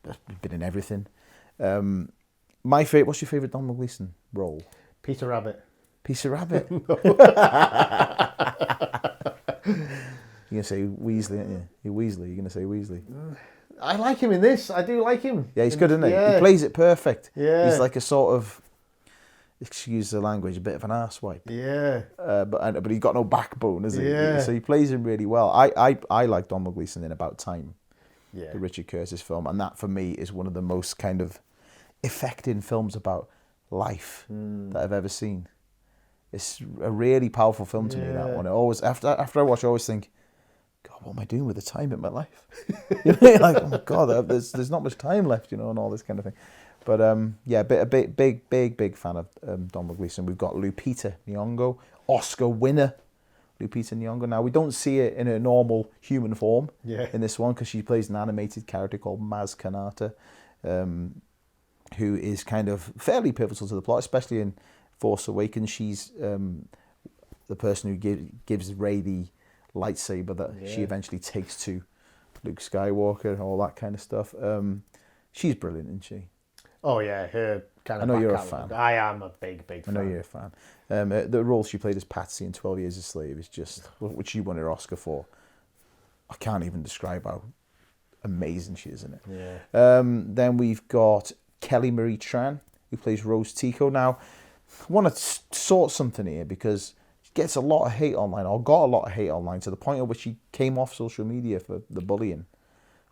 has been in everything. What's your favourite Domhnall Gleeson role? Peter Rabbit. Peter Rabbit. You're going to say Weasley, aren't you? You're Weasley. You're going to say Weasley. I like him in this. I do like him. Yeah, he's good, isn't he? Yeah. He plays it perfect. Yeah. He's like a sort of, excuse the language, a bit of an arsewipe. Yeah. But he's got no backbone, has he? Yeah. So he plays him really well. I like Donald Gleeson in About Time, Yeah. the Richard Curtis film, and that for me is one of the most kind of affecting films about life that I've ever seen. It's a really powerful film to me, that one. It always, after I watch, I always think, God, what am I doing with the time in my life? You know, like, oh my God, there's not much time left, you know, and all this kind of thing. But yeah, a big fan of Donald Gleeson. We've got Lupita Nyong'o, Oscar winner Lupita Nyong'o. Now, we don't see it in her normal human form in this one, because she plays an animated character called Maz Kanata, who is kind of fairly pivotal to the plot, especially in Force Awakens. She's the person who gives Rey the lightsaber that she eventually takes to Luke Skywalker and all that kind of stuff. She's brilliant, isn't she? Oh yeah, her kind of. I know you're a background. fan. I am a big fan. I know you're a fan. The role she played as Patsy in 12 Years a Slave is just, which she won her Oscar for. I can't even describe how amazing she is in it. Yeah. Then we've got Kelly Marie Tran, who plays Rose Tico. Now, I want to sort something here, because she gets a lot of hate online, or got a lot of hate online, to the point at which she came off social media for the bullying.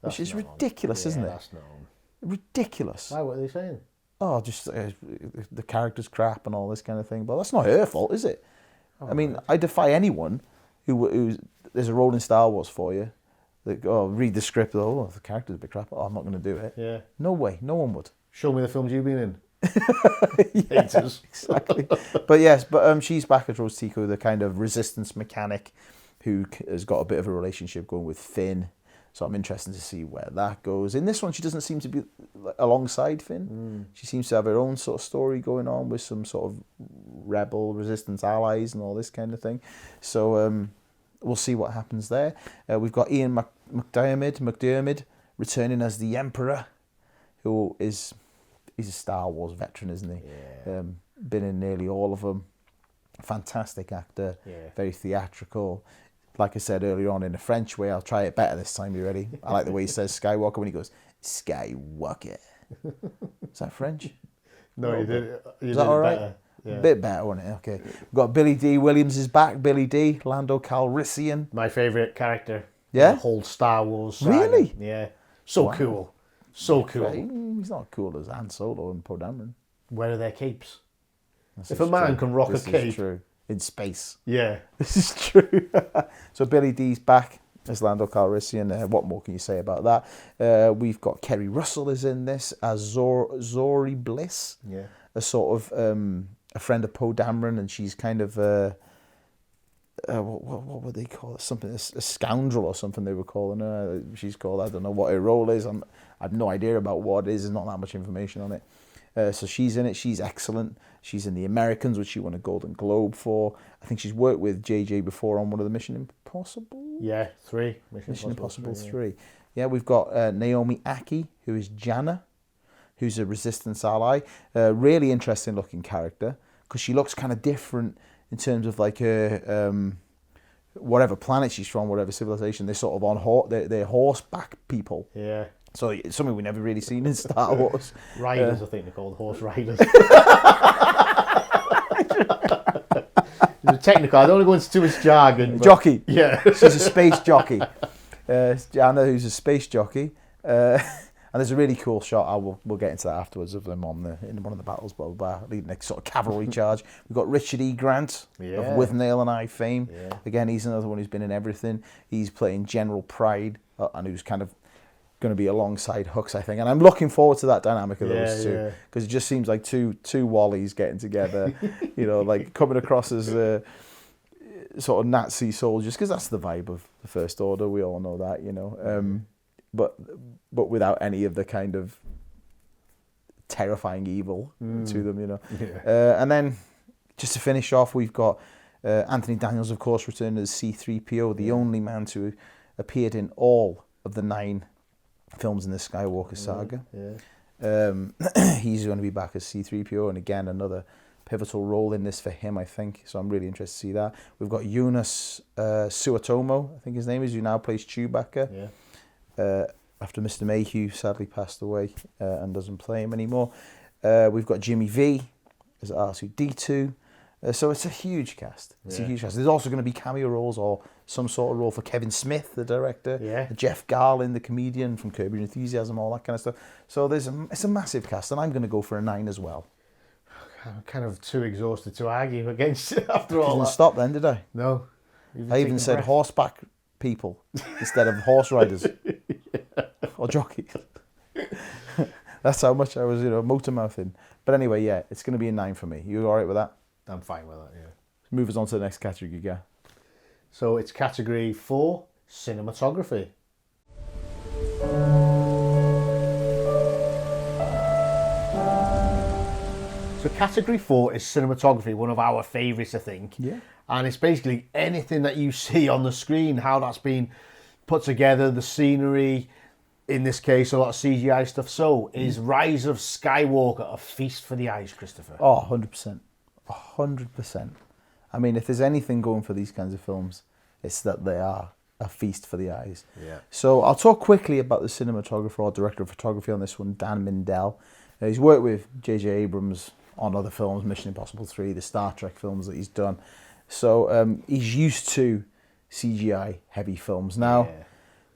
Which is ridiculous, isn't it? That's known. Ridiculous. Why? What are they saying? Oh, just the character's crap and all this kind of thing. But that's not her fault, is it? I mean, I defy anyone who there's a role in Star Wars for you. Like, oh, read the script. Oh, the character's a bit crap. Oh, I'm not going to do it. Yeah. No way. No one would. Show me the films you've been in. Yeah, Haters. exactly. But yes, she's back as Rose Tico, the kind of resistance mechanic who has got a bit of a relationship going with Finn. So I'm interested to see where that goes. In this one, she doesn't seem to be alongside Finn. She seems to have her own sort of story going on with some sort of rebel resistance allies and all this kind of thing. So we'll see what happens there. We've got Ian McDiarmid returning as the Emperor, who he's a Star Wars veteran, isn't he? Yeah. Been in nearly all of them. Fantastic actor. Yeah. Very Theatrical. Like I said earlier on, in a French way, I'll try it better this time. You ready? I like the way he says Skywalker when he goes, Skywalker. Is that French? No, you did. Is that all right? Yeah. A bit better, wasn't it? Okay. We've got Billy D. Williams is back. Billy D. Lando Calrissian. My favourite character. Yeah? The whole Star Wars saga. Really? Yeah. So Wow. cool. So cool. He's not cool as Han Solo and Poe Dameron. Where are their capes? This If is a man true. can rock This a is cape. true. In space. Yeah. This is true. So Billy D's back as Lando Calrissian. What more can you say about that? We've got Kerry Russell is in this as Zori Bliss. Yeah. A sort of a friend of Poe Dameron, and she's kind of what would they call it? Something, a scoundrel or something they were calling her. She's called, I don't know what her role is. I have no idea about what it is. There's not that much information on it. So she's in it. She's excellent. She's in The Americans, which she won a Golden Globe for. I think she's worked with JJ before on one of the Mission Impossible. Yeah, 3. Mission Impossible 3. Yeah, we've got Naomi Aki, who is Janna, who's a resistance ally. Really interesting looking character, because she looks kind of different in terms of like her whatever planet she's from, whatever civilization. They're sort of on they're horseback people. Yeah. So it's something we've never really seen in Star Wars. Riders, I think they're called. Horse riders. Technical. I don't want to go into too much jargon. But Jockey. Yeah. She's a space jockey. Janna, who's a space jockey. And there's a really cool shot. We'll get into that afterwards of them in one of the battles, blah, blah, blah, leading a sort of cavalry charge. We've got Richard E. Grant of Withnail and I fame. Yeah. Again, he's another one who's been in everything. He's playing General Pride, and who's kind of going to be alongside Hux, I think. And I'm looking forward to that dynamic of those two, because it just seems like two Wallies getting together, you know, like coming across as sort of Nazi soldiers, because that's the vibe of the First Order. We all know that, you know. But without any of the kind of terrifying evil to them, you know. Yeah. And then, just to finish off, we've got Anthony Daniels, of course, returning as C-3PO, the only man to appeared in all of the 9 films in the Skywalker saga. He's going to be back as C-3PO, and again, another pivotal role in this for him, I think. So I'm really interested to see that. We've got Eunice Suatomo, I think his name is, who now plays Chewbacca. after Mr. Mayhew sadly passed away and doesn't play him anymore. We've got Jimmy V as R2-D2. So it's a huge cast. It's a huge cast. There's also going to be cameo roles or some sort of role for Kevin Smith, the director. Yeah. Jeff Garlin, the comedian from Curb Your Enthusiasm, all that kind of stuff. So it's a massive cast, and I'm going to go for a 9 as well. I'm kind of too exhausted to argue against it after all Didn't that. stop then, did I? No. I even said horseback people instead of horse riders or jockeys. That's how much I was, motor mouthing. But anyway, yeah, it's going to be a 9 for me. You all right with that? I'm fine with that, yeah. Move us on to the next category, Giga. So it's category 4, cinematography. So category 4 is cinematography, one of our favourites, I think. Yeah. And it's basically anything that you see on the screen, how that's been put together, the scenery, in this case, a lot of CGI stuff. So is Rise of Skywalker a feast for the eyes, Christopher? Oh, 100%. 100%. I mean, if there's anything going for these kinds of films, it's that they are a feast for the eyes. Yeah. So I'll talk quickly about the cinematographer or director of photography on this one, Dan Mindell. He's worked with J.J. Abrams on other films, Mission Impossible 3, the Star Trek films that he's done. So he's used to CGI heavy films. Now,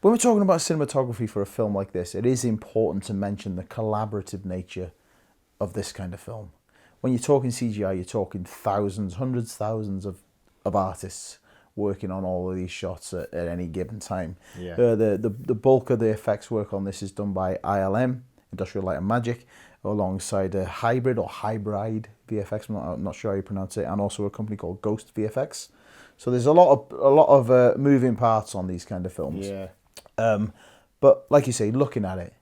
when we're talking about cinematography for a film like this, it is important to mention the collaborative nature of this kind of film. When you're talking CGI, you're talking thousands, hundreds, thousands of artists working on all of these shots at any given time. Yeah. The bulk of the effects work on this is done by ILM, Industrial Light and Magic, alongside a hybrid VFX, I'm not sure how you pronounce it, and also a company called Ghost VFX. So there's a lot of moving parts on these kind of films. Yeah. But like you say, looking at it,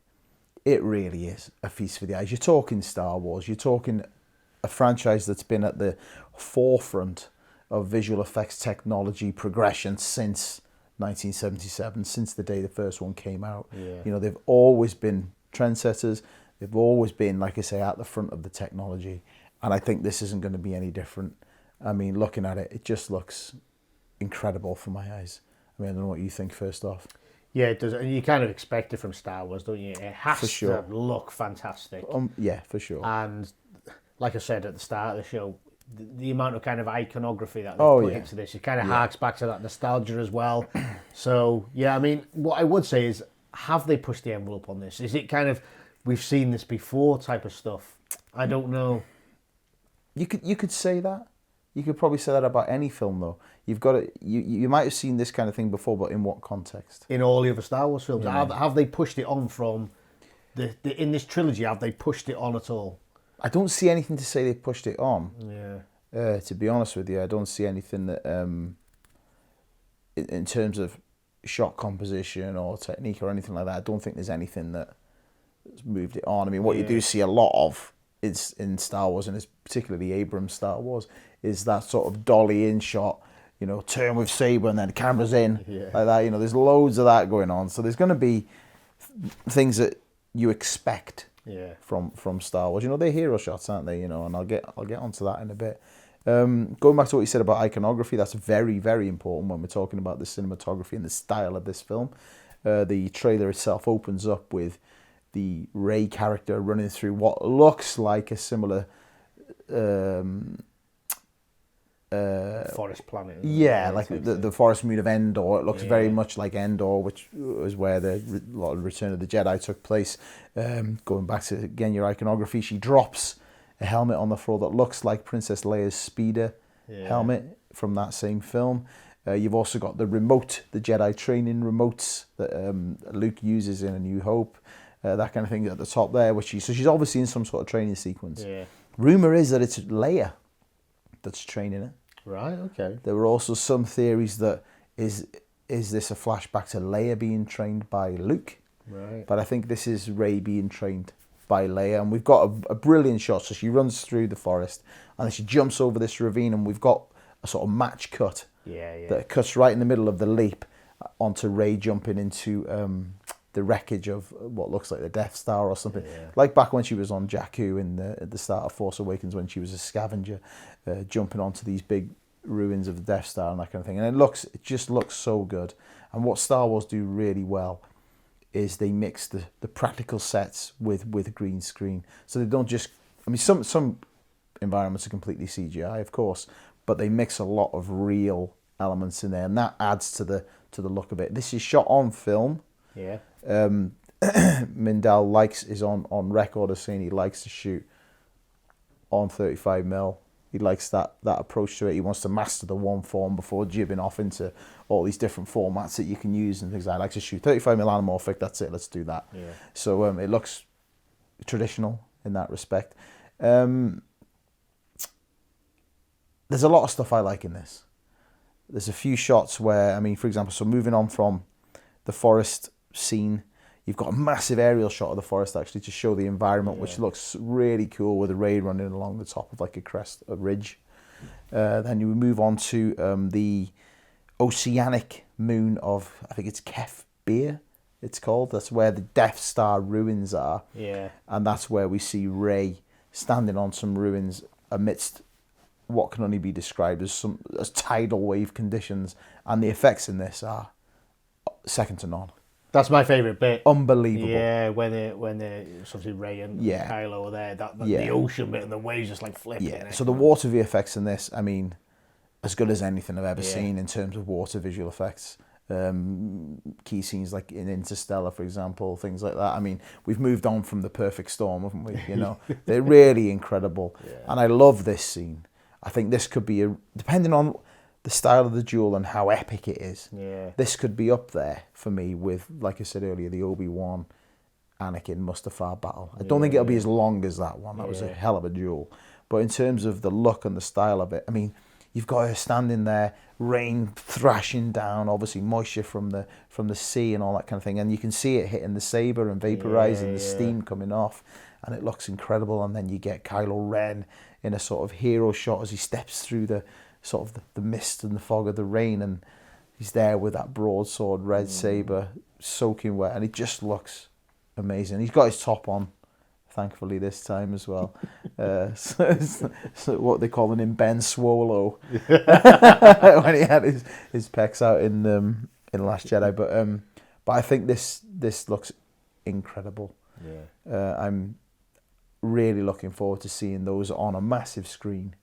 it really is a feast for the eyes. You're talking Star Wars, you're talking a franchise that's been at the forefront of visual effects technology progression since 1977, since the day the first one came out. Yeah. They've always been trendsetters. They've always been, like I say, at the front of the technology. And I think this isn't going to be any different. I mean, looking at it, it just looks incredible for my eyes. I mean, I don't know what you think first off. Yeah, it does. And you kind of expect it from Star Wars, don't you? It has For sure. to look fantastic. Yeah, for sure. And like I said at the start of the show, the amount of kind of iconography that they've put into this, it kind of harks back to that nostalgia as well. So, yeah, I mean, what I would say is, have they pushed the envelope on this? Is it kind of, we've seen this before type of stuff? I don't know. You could say that. You could probably say that about any film, though. You've got to, you might have seen this kind of thing before, but in what context? In all the other Star Wars films, Yeah. have they pushed it on from in this trilogy? Have they pushed it on at all? I don't see anything to say they pushed it on. Yeah. To be honest with you, I don't see anything that, in terms of shot composition or technique or anything like that, I don't think there's anything that's moved it on. I mean, what you do see a lot of is in Star Wars, and it's particularly Abrams' Star Wars, is that sort of dolly in shot, turn with saber and then the camera's in, like that. There's loads of that going on. So there's going to be things that you expect from Star Wars. They're hero shots, aren't they? And I'll get onto that in a bit. Going back to what you said about iconography, that's very, very important when we're talking about the cinematography and the style of this film. The trailer itself opens up with the Rey character running through what looks like a similar Forest planet. like the forest moon of Endor. It looks very much like Endor, which was where the lot of Return of the Jedi took place. Going back to, again, your iconography, she drops a helmet on the floor that looks like Princess Leia's speeder helmet from that same film. You've also got the Jedi training remotes that Luke uses in A New Hope. That kind of thing at the top there, so she's obviously in some sort of training sequence. Yeah. Rumour is that it's Leia that's training her. Right, okay. There were also some theories that is this a flashback to Leia being trained by Luke? Right. But I think this is Rey being trained by Leia, and we've got a brilliant shot. So she runs through the forest, and then she jumps over this ravine, and we've got a sort of match cut that cuts right in the middle of the leap onto Rey jumping into the wreckage of what looks like the Death Star or something. Like back when she was on Jakku at the start of Force Awakens, when she was a scavenger, jumping onto these big ruins of the Death Star and that kind of thing. And it just looks so good. And what Star Wars do really well is they mix the practical sets with green screen. So they don't just, I mean, some environments are completely CGI, of course, but they mix a lot of real elements in there, and that adds to the look of it. This is shot on film. Yeah. Mindell is on record as saying he likes to shoot on 35mm. He likes that approach to it. He wants to master the one form before jibbing off into all these different formats that you can use and things. I like to shoot 35mm anamorphic. That's it. Let's do that. Yeah. So it looks traditional in that respect. There's a lot of stuff I like in this. There's a few shots where, I mean, for example, so moving on from the forest scene, you've got a massive aerial shot of the forest actually to show the environment, which looks really cool with the Rey running along the top of like a ridge. Then you move on to the oceanic moon of, I think it's Kef Bir, it's called. That's where the Death Star ruins are. Yeah. And that's where we see Rey standing on some ruins amidst what can only be described as tidal wave conditions. And the effects in this are second to none. That's my favourite bit. Unbelievable. Yeah, when it's obviously Rey and Kylo are there, the ocean bit and the waves just like flipping. Yeah, so the water VFX in this, I mean, as good as anything I've ever seen in terms of water visual effects. Key scenes like in Interstellar, for example, things like that. I mean, we've moved on from the perfect storm, haven't we? You know, they're really incredible. Yeah. And I love this scene. I think this could be, depending on the style of the duel and how epic it is, this could be up there for me with, like I said earlier, the Obi-Wan, Anakin, Mustafar battle. I don't think it'll be as long as that one. That was a hell of a duel. But in terms of the look and the style of it, I mean, you've got her standing there, rain thrashing down, obviously moisture from the sea and all that kind of thing, and you can see it hitting the saber and vaporizing, the steam coming off, and it looks incredible. And then you get Kylo Ren in a sort of hero shot as he steps through the sort of the mist and the fog of the rain, and he's there with that broadsword red saber soaking wet, and it just looks amazing. He's got his top on, thankfully, this time as well. So what they call him Ben Swallow when he had his pecs out in Last Jedi. But I think this looks incredible. I'm really looking forward to seeing those on a massive screen.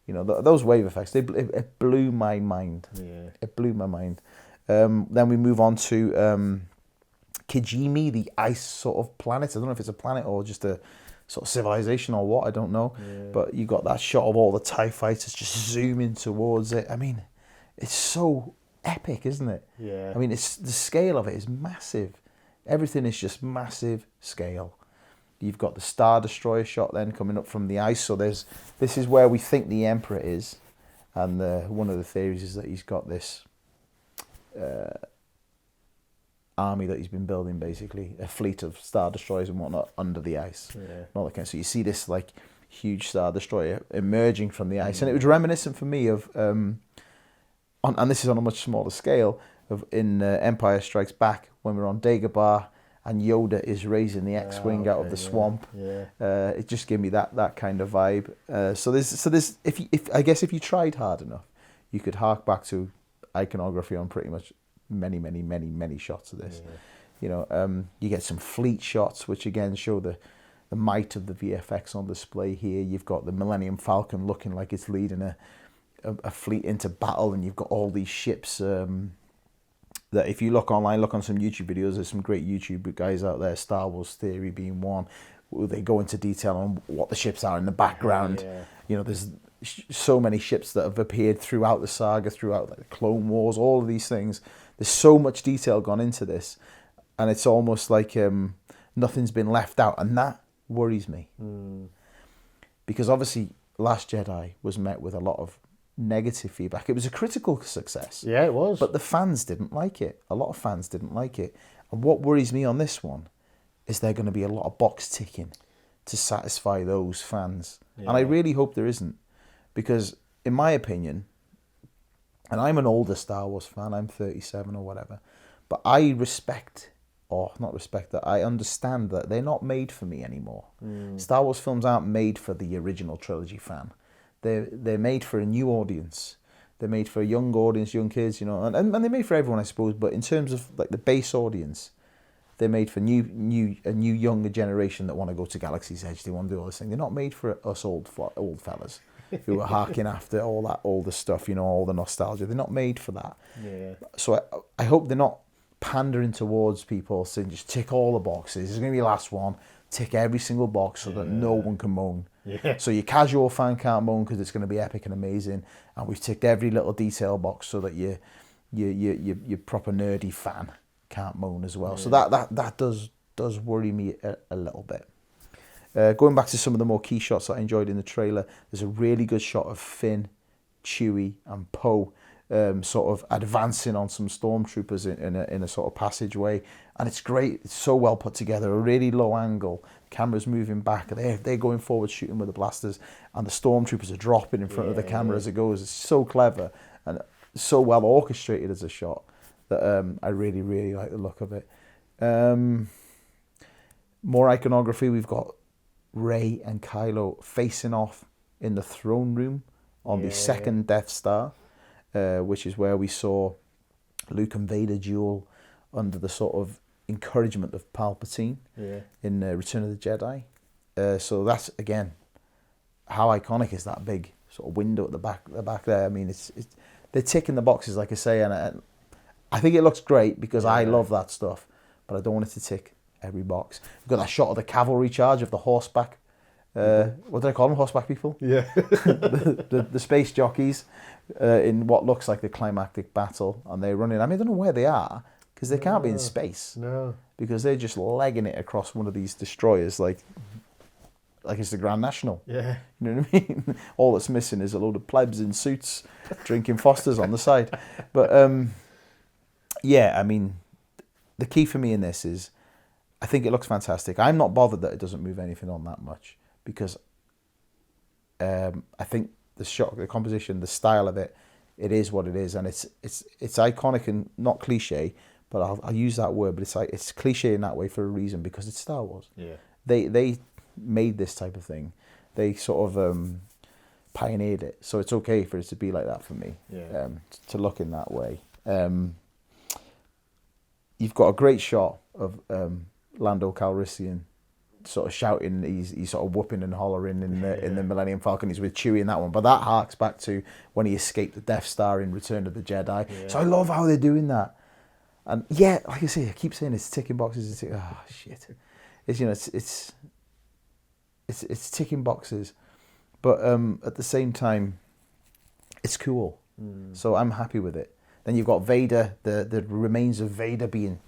You know, those wave effects, it blew my mind. Yeah. It blew my mind. Then we move on to Kijimi, the ice sort of planet. I don't know if it's a planet or just a sort of civilization or what, I don't know. Yeah. But you got that shot of all the TIE fighters just zooming towards it. I mean, it's so epic, isn't it? Yeah. I mean, the scale of it is massive. Everything is just massive scale. You've got the Star Destroyer shot then coming up from the ice. So this is where we think the Emperor is. And one of the theories is that he's got this army that he's been building, basically. A fleet of Star Destroyers and whatnot under the ice. Yeah. All that kind of, so you see this like huge Star Destroyer emerging from the ice. And it was reminiscent for me of, and this is on a much smaller scale, of in Empire Strikes Back when we're on Dagobah, and Yoda is raising the X-wing out of the swamp. Yeah. It just gave me that kind of vibe. So there's if you tried hard enough, you could hark back to iconography on pretty much many shots of this. Yeah. You know, you get some fleet shots, which again show the might of the VFX on display here. You've got the Millennium Falcon looking like it's leading a fleet into battle, and you've got all these ships. That if you look online, look on some YouTube videos, there's some great YouTube guys out there, Star Wars Theory being one, where they go into detail on what the ships are in the background. Yeah. You know, there's so many ships that have appeared throughout the saga, throughout like the Clone Wars, all of these things. There's so much detail gone into this, and it's almost like nothing's been left out, and that worries me. Because obviously Last Jedi was met with a lot of negative feedback. It was a critical success. Yeah, it was. But the fans didn't like it. A lot of fans didn't like it. And what worries me on this one is there going to be a lot of box ticking to satisfy those fans. Yeah. And I really hope there isn't. Because in my opinion, and I'm an older Star Wars fan, I'm 37 or whatever, but I I understand that they're not made for me anymore. Star Wars films aren't made for the original trilogy fan. They're made for a new audience. They're made for a young audience, young kids, you know, and they're made for everyone, I suppose. But in terms of like the base audience, They're made for a new younger generation that want to go to Galaxy's Edge. They want to do all this thing. They're not made for us old fellas who are harking after all that older stuff, all the nostalgia. They're not made for that. Yeah. So I hope they're not pandering towards people saying just tick all the boxes. This is going to be the last one. Tick every single box so that no one can moan. Yeah. So your casual fan can't moan because it's going to be epic and amazing. And we've ticked every little detail box so that your proper nerdy fan can't moan as well. So that does worry me a little bit. Going back to some of the more key shots that I enjoyed in the trailer, there's a really good shot of Finn, Chewie and Poe sort of advancing on some stormtroopers in a sort of passageway, and it's great. It's so well put together. A really low angle, camera's moving back. They're going forward shooting with the blasters, and the stormtroopers are dropping in front of the camera as it goes. It's so clever and so well orchestrated as a shot that I really, really like the look of it. More iconography. We've got Rey and Kylo facing off in the throne room on the second Death Star, which is where we saw Luke and Vader duel under the sort of encouragement of Palpatine in Return of the Jedi. So that's, again, how iconic is that big sort of window at the back there. I mean, it's they're ticking the boxes, like I say, and I think it looks great because I love that stuff, but I don't want it to tick every box. We've got that shot of the cavalry charge of the horseback. What did I call them? Horseback people? Yeah. the space jockeys in what looks like the climactic battle, and they're running. I mean, I don't know where they are because they can't be in space. No. Because they're just legging it across one of these destroyers like it's the Grand National. Yeah. You know what I mean? All that's missing is a load of plebs in suits drinking Fosters on the side. But I mean, the key for me in this is I think it looks fantastic. I'm not bothered that it doesn't move anything on that much because I think the shot, the composition, the style of it, it is what it is, and it's iconic and not cliche. But I'll use that word, but it's cliche in that way for a reason because it's Star Wars. Yeah. They made this type of thing. They sort of pioneered it, so it's okay for it to be like that for me. Yeah. To look in that way. You've got a great shot of Lando Calrissian sort of shouting. He's sort of whooping and hollering in the Millennium Falcon. He's with Chewie in that one, but that harks back to when he escaped the Death Star in Return of the Jedi. Yeah. So I love how they're doing that. And yeah, like I say, I keep saying it's ticking boxes. Shit. It's it's ticking boxes, but at the same time, it's cool. So I'm happy with it. Then you've got Vader, the remains of Vader being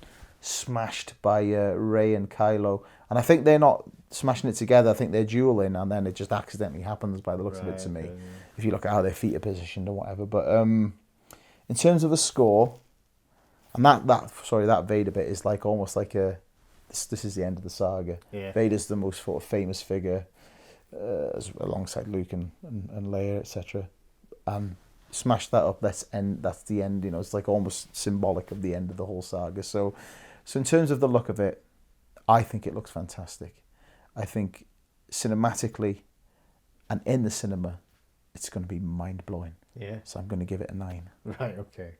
smashed by Rey and Kylo, and I think they're not smashing it together. I think they're dueling, and then it just accidentally happens by the looks of it to me. If you look at how their feet are positioned or whatever. But in terms of a score, and that Vader bit is like almost like this is the end of the saga. Yeah. Vader's the most sort of famous figure, alongside Luke and Leia, etc. And smash that up. That's the end. It's like almost symbolic of the end of the whole saga. So in terms of the look of it, I think it looks fantastic. I think cinematically, and in the cinema, it's going to be mind blowing. Yeah. So I'm going to give it a 9. Right. Okay.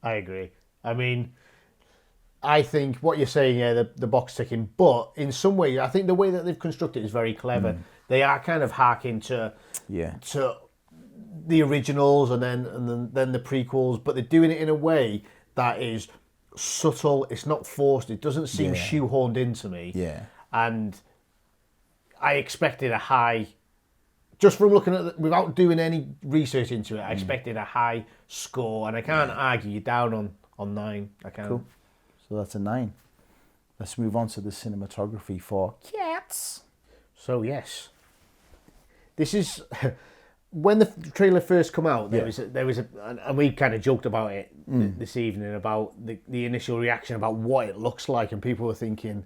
I agree. I mean, I think what you're saying, the box ticking, but in some way, I think the way that they've constructed it is very clever. They are kind of harking to the originals and then the prequels, but they're doing it in a way that is subtle. It's not forced. It doesn't seem shoehorned into me. Yeah. And I expected a high, just from looking at without doing any research into it, I expected a high score, and I can't argue you down on 9. I can't. Cool. So that's a 9. Let's move on to the cinematography for Cats. So yes, this is when the trailer first come out. There was and we kind of joked about it this evening about the initial reaction about what it looks like, and people were thinking,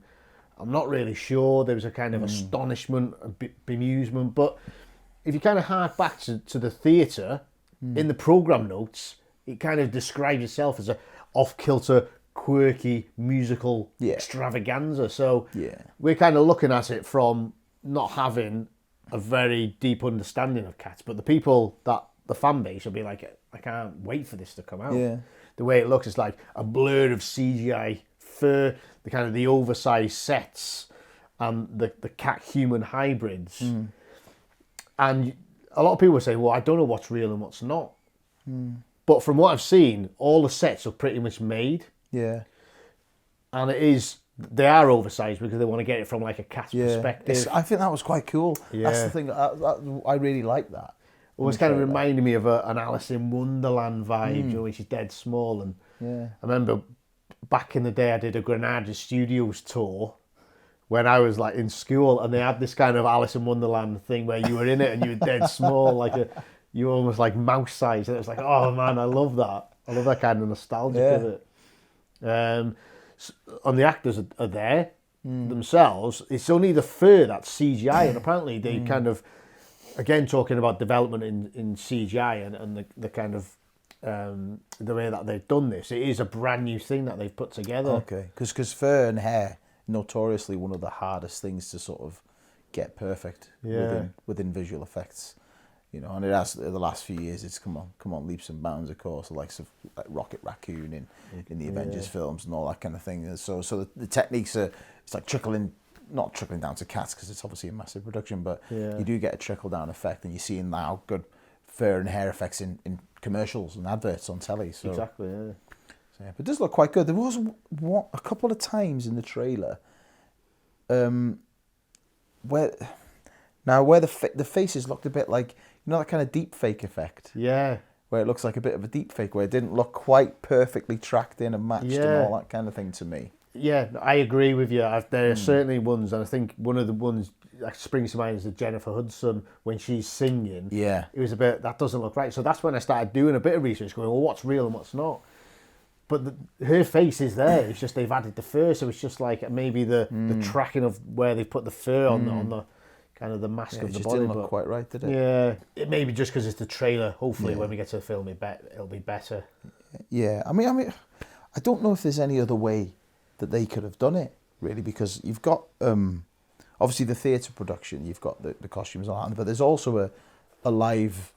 I'm not really sure. There was a kind of astonishment, a bemusement, but if you kind of hark back to the theatre, in the programme notes, it kind of describes itself as a off-kilter, quirky, musical extravaganza. So we're kind of looking at it from not having a very deep understanding of Cats, but the people, that the fan base will be like, I can't wait for this to come out. Yeah. The way it looks is like a blur of CGI fur, the kind of the oversized sets, and the cat human hybrids. And a lot of people say, well, I don't know what's real and what's not. But from what I've seen, all the sets are pretty much made. Yeah. And they are oversized because they want to get it from like a cat's perspective. I think that was quite cool. Yeah. That's the thing. I really like that. It was kind of reminding me of an Alice in Wonderland vibe, you know, when she's dead small. And I remember back in the day, I did a Granada Studios tour when I was like in school, and they had this kind of Alice in Wonderland thing where you were in it and you were dead small, you were almost like mouse size. And it was like, oh man, I love that. I love that kind of nostalgia of it. And the actors are there themselves. It's only the fur that's CGI, and apparently they kind of, again, talking about development in CGI and the kind of the way that they've done this, it is a brand new thing that they've put together. Okay, because fur and hair, notoriously one of the hardest things to sort of get perfect within visual effects. You know, and it has the last few years. It's come on leaps and bounds. Of course, the likes of like Rocket Raccoon in the Avengers films and all that kind of thing. So the techniques are, it's like not trickling down to cats because it's obviously a massive production, but you do get a trickle down effect, and you see now good fur and hair effects in commercials and adverts on telly. So, exactly. Yeah. So, yeah, but it does look quite good. There was a couple of times in the trailer, where the faces looked a bit like, you know, that kind of deep fake effect. Yeah. Where it looks like a bit of a deep fake, where it didn't look quite perfectly tracked in and matched and all that kind of thing to me. Yeah, I agree with you. There are certainly ones, and I think one of the ones that springs to mind is the Jennifer Hudson when she's singing. Yeah. It was a bit, that doesn't look right. So that's when I started doing a bit of research, going, well, what's real and what's not? But her face is there. It's just they've added the fur, so it's just like maybe the tracking of where they've put the fur on the kind of the mask of the body. It didn't look quite right, did it? Yeah, it may be just because it's the trailer. Hopefully, when we get to the film, it'll be better. Yeah, I mean, I don't know if there's any other way that they could have done it, really, because you've got obviously the theatre production, you've got the costumes and all that, but there's also a live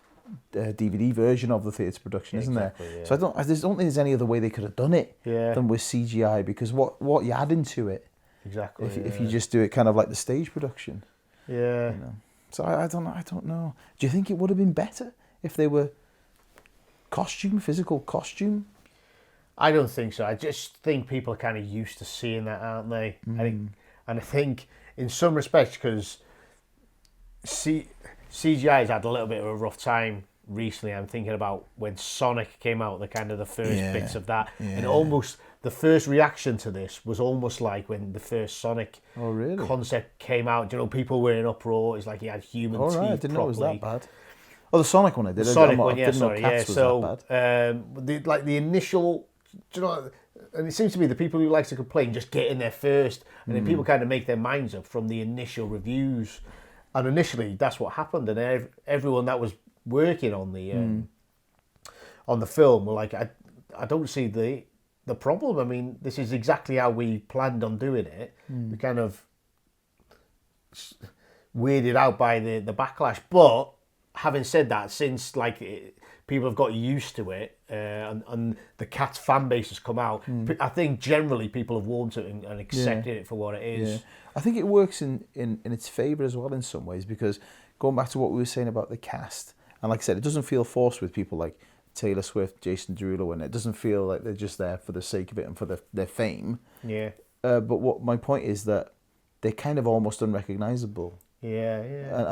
DVD version of the theatre production, isn't there? Yeah. So I don't think there's any other way they could have done it than with CGI, because what you add into it, exactly, if you just do it kind of like the stage production. Yeah. You know? So I don't know. Do you think it would have been better if they were physical costume? I don't think so. I just think people are kind of used to seeing that, aren't they? I think in some respects, because CGI has had a little bit of a rough time recently. I'm thinking about when Sonic came out, the first bits of that, and almost the first reaction to this was almost like when the first Sonic concept came out. You know, people were in uproar. It's like he had human teeth. I didn't know it was properly. that bad. Oh, the Sonic one I did. The Sonic one, yeah, sorry, yeah. So, the initial, do you know, and it seems to be the people who like to complain just get in there first, and then people kind of make their minds up from the initial reviews. And initially, that's what happened, and everyone that was working on the film were like, I don't see the problem. I mean, this is exactly how we planned on doing it. We kind of weirded out by the backlash, but having said that, since people have got used to it, and the Cats fan base has come out, I think generally people have warmed to it and accepted it for what it is. Yeah. I think it works in its favour as well in some ways, because going back to what we were saying about the cast, and like I said, it doesn't feel forced with people like Taylor Swift, Jason Derulo, and it doesn't feel like they're just there for the sake of it and for their fame. Yeah. But what my point is that they're kind of almost unrecognisable. Yeah.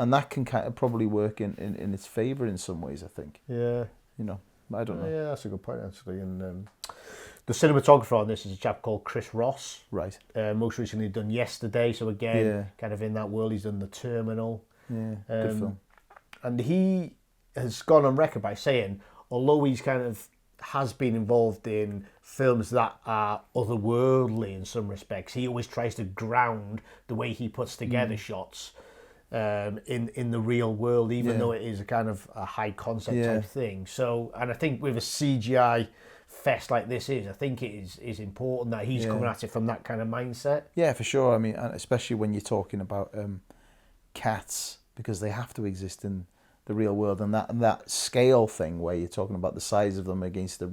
And that can kind of probably work in its favour in some ways, I think. Yeah. You know, I don't know. Yeah, that's a good point, actually. And the cinematographer on this is a chap called Chris Ross. Right. Most recently done Yesterday, so again, kind of in that world, he's done The Terminal. Yeah, good film. And he has gone on record by saying, although he's kind of has been involved in films that are otherworldly in some respects, he always tries to ground the way he puts together shots in the real world, even though it is a kind of a high concept type thing. So, and I think with a CGI fest like this I think it is important that he's coming at it from that kind of mindset. Yeah, for sure. I mean, especially when you're talking about cats, because they have to exist in the real world, and that scale thing where you're talking about the size of them against the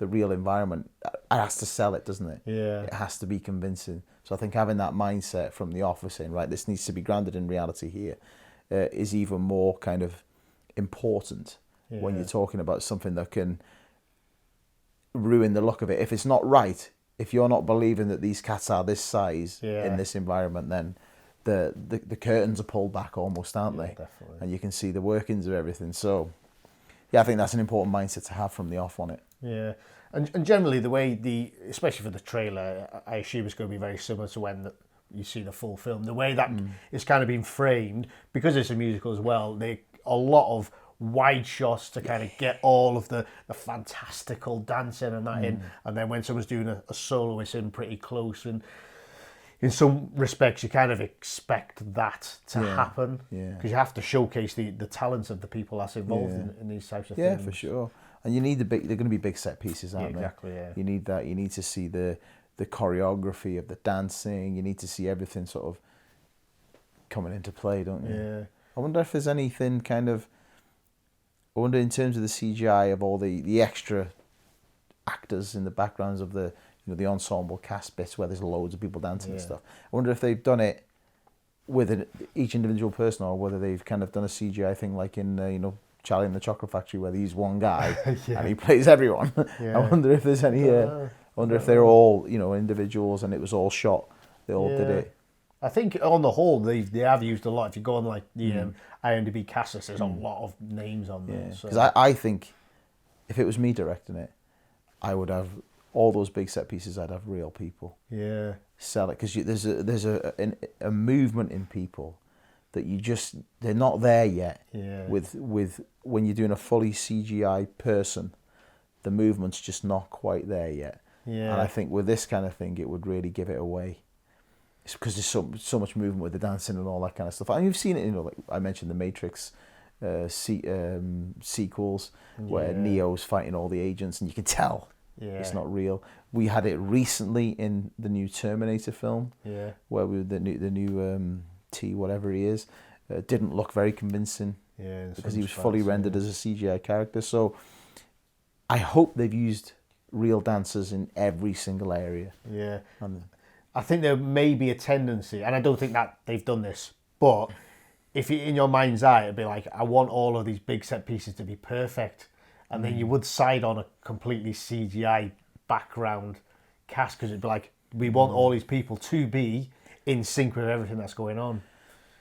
the real environment, it has to sell it, doesn't it? Yeah. It has to be convincing. So I think having that mindset from the off, saying, right, this needs to be grounded in reality here, is even more kind of important when you're talking about something that can ruin the look of it. If it's not right, if you're not believing that these cats are this size in this environment, then the curtains are pulled back almost, aren't they? Definitely. And you can see the workings of everything. So, yeah, I think that's an important mindset to have from the off on it. Yeah, and generally the way especially for the trailer, I assume it's going to be very similar to when you see the full film. The way that it's kind of been framed, because it's a musical as well, a lot of wide shots to kind of get all of the fantastical dancing and that in, and then when someone's doing a solo, it's in pretty close, and in some respects you kind of expect that to happen, because you have to showcase the talents of the people that's involved in these types of things. Yeah, for sure. And you need they're going to be big set pieces, aren't they? Exactly, yeah. You need that. You need to see the choreography of the dancing. You need to see everything sort of coming into play, don't you? Yeah. I wonder if there's anything kind of... I wonder in terms of the CGI of all the extra actors in the backgrounds of the the ensemble cast bits where there's loads of people dancing and stuff. I wonder if they've done it with each individual person, or whether they've kind of done a CGI thing like in Charlie and the Chocolate Factory, where he's one guy and he plays everyone. I wonder if there's any. I wonder if they're all individuals and it was all shot. They all did it. I think on the whole they have used a lot. If you go on like the IMDb cast list, there's a lot of names on there. Because I think if it was me directing it, I would have all those big set pieces. I'd have real people. Yeah. Sell it, because there's a movement in people that they're not there yet. Yeah. With when you're doing a fully CGI person, the movement's just not quite there yet. Yeah. And I think with this kind of thing, it would really give it away. It's because there's so much movement with the dancing and all that kind of stuff. And you've seen it, like I mentioned the Matrix sequels, where Neo's fighting all the agents, and you can tell it's not real. We had it recently in the new Terminator film, where the new T whatever he is didn't look very convincing, because he was fully rendered as a CGI character. So I hope they've used real dancers in every single area. Yeah. I think there may be a tendency, and I don't think that they've done this, but if you, in your mind's eye, it'd be like, I want all of these big set pieces to be perfect, and then you would side on a completely CGI background cast, because it'd be like, we want all these people to be in sync with everything that's going on.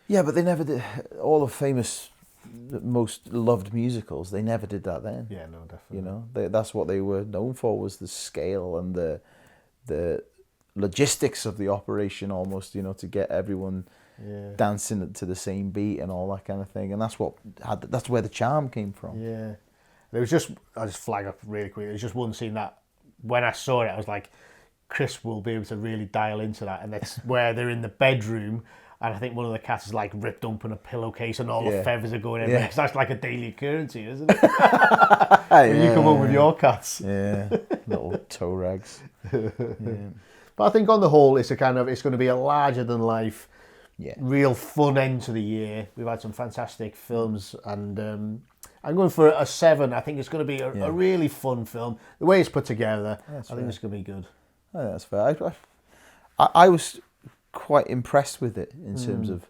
Yeah, but they never did. All the famous, most loved musicals, they never did that then. Yeah, no, definitely. That's what they were known for, was the scale and the logistics of the operation, almost, to get everyone dancing to the same beat and all that kind of thing. And that's where the charm came from. Yeah. I'll just flag up really quick. There's just one scene that when I saw it, I was like, Chris will be able to really dial into that. And that's where they're in the bedroom, and I think one of the cats is like ripped open a pillowcase and all the feathers are going in. Because that's like a daily occurrence here, isn't it? When you come home with your cats. Yeah, little toe rags. Yeah. But I think on the whole, it's going to be a larger than life, real fun end to the year. We've had some fantastic films, and I'm going for a 7. I think it's going to be a really fun film. The way it's put together, I think it's going to be good. Oh, that's fair. I was quite impressed with it in terms of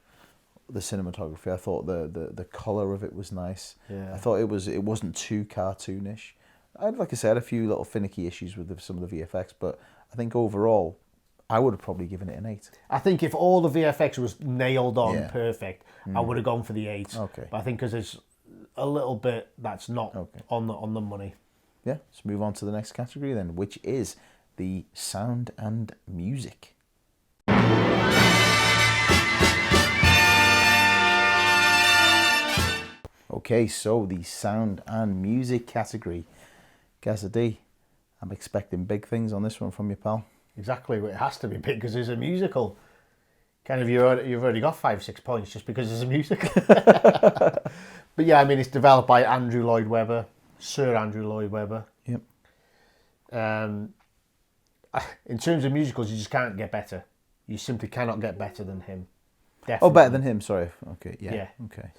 the cinematography. I thought the colour of it was nice. Yeah. I thought it wasn't too cartoonish. Like I said, a few little finicky issues with some of the VFX, but I think overall, I would have probably given it an 8. I think if all the VFX was nailed on perfect, I would have gone for the 8. Okay. But I think because there's a little bit that's not on the money. Yeah, let's move on to the next category then, which is the sound and music. Okay, so the sound and music category. Cassidy, I'm expecting big things on this one from you, pal. Exactly, it has to be big because it's a musical. Kind of, you've already got 5-6 points just because it's a musical. But yeah, I mean, it's developed by Andrew Lloyd Webber, Sir Andrew Lloyd Webber. Yep. In terms of musicals, you just can't get better. You simply cannot get better than him. Definitely. Oh, better than him, sorry. Okay, yeah. Okay.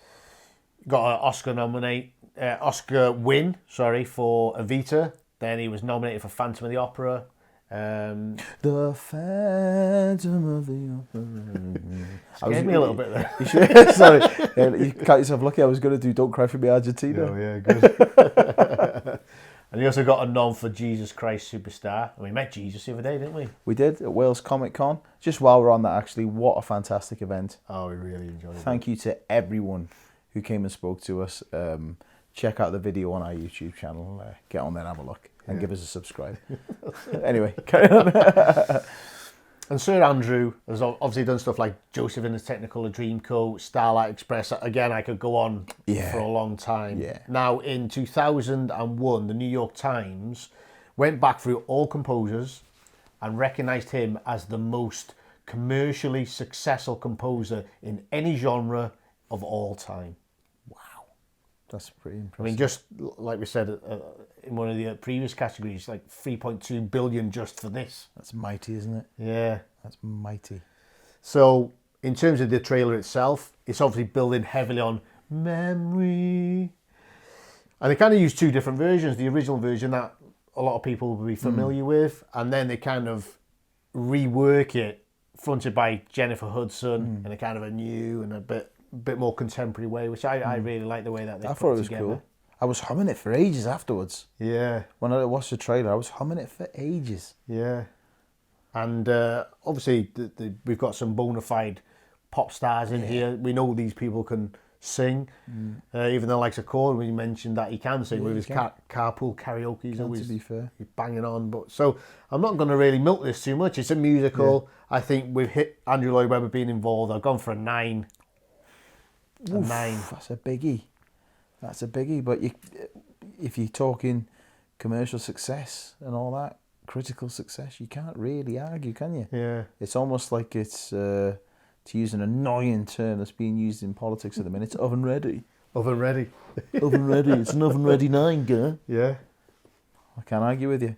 Got an Oscar win, for Evita, Then he was nominated for Phantom of the Opera. The Phantom of the Opera. Scared me a little bit there. You should, sorry, you count yourself lucky. I was going to do Don't Cry for Me, Argentina. Oh, yeah, good. And he also got a nom for Jesus Christ Superstar. And we met Jesus the other day, didn't we? We did at Wales Comic Con. Just while we're on that, actually, what a fantastic event. Oh, we really enjoyed it. Thank you to everyone who came and spoke to us. Check out the video on our YouTube channel. Get on there and have a look. And give us a subscribe. Anyway, carry on. And Sir Andrew has obviously done stuff like Joseph and the Technicolor Dreamcoat, Starlight Express. Again, I could go on for a long time. Yeah. Now, in 2001, the New York Times went back through all composers and recognised him as the most commercially successful composer in any genre of all time. That's pretty impressive. I mean, just like we said in one of the previous categories, like 3.2 billion just for this. That's mighty, isn't it? Yeah. That's mighty. So, in terms of the trailer itself, it's obviously building heavily on memory. And they kind of use two different versions. The original version that a lot of people will be familiar with, and then they kind of rework it, fronted by Jennifer Hudson, in a kind of a new and a bit more contemporary way, which I really like the way that they I put thought it it was together. cool. I was humming it for ages afterwards. Yeah. When I watched the trailer, I was humming it for ages. Yeah. And obviously, we've got some bona fide pop stars in here. We know these people can sing. Even the likes of Corey, we mentioned that he can sing with his carpool karaoke. He's always, to be fair, he's banging on. But so I'm not going to really milk this too much. It's a musical. I think we've hit Andrew Lloyd Webber being involved. I've gone for a 9. Oof, that's a biggie. That's a biggie. But if you're talking commercial success and all that, critical success, you can't really argue, can you? Yeah. It's almost like it's, to use an annoying term that's being used in politics at the minute, it's oven ready. Oven ready. Oven ready. It's an oven ready 9, girl. Yeah. I can't argue with you.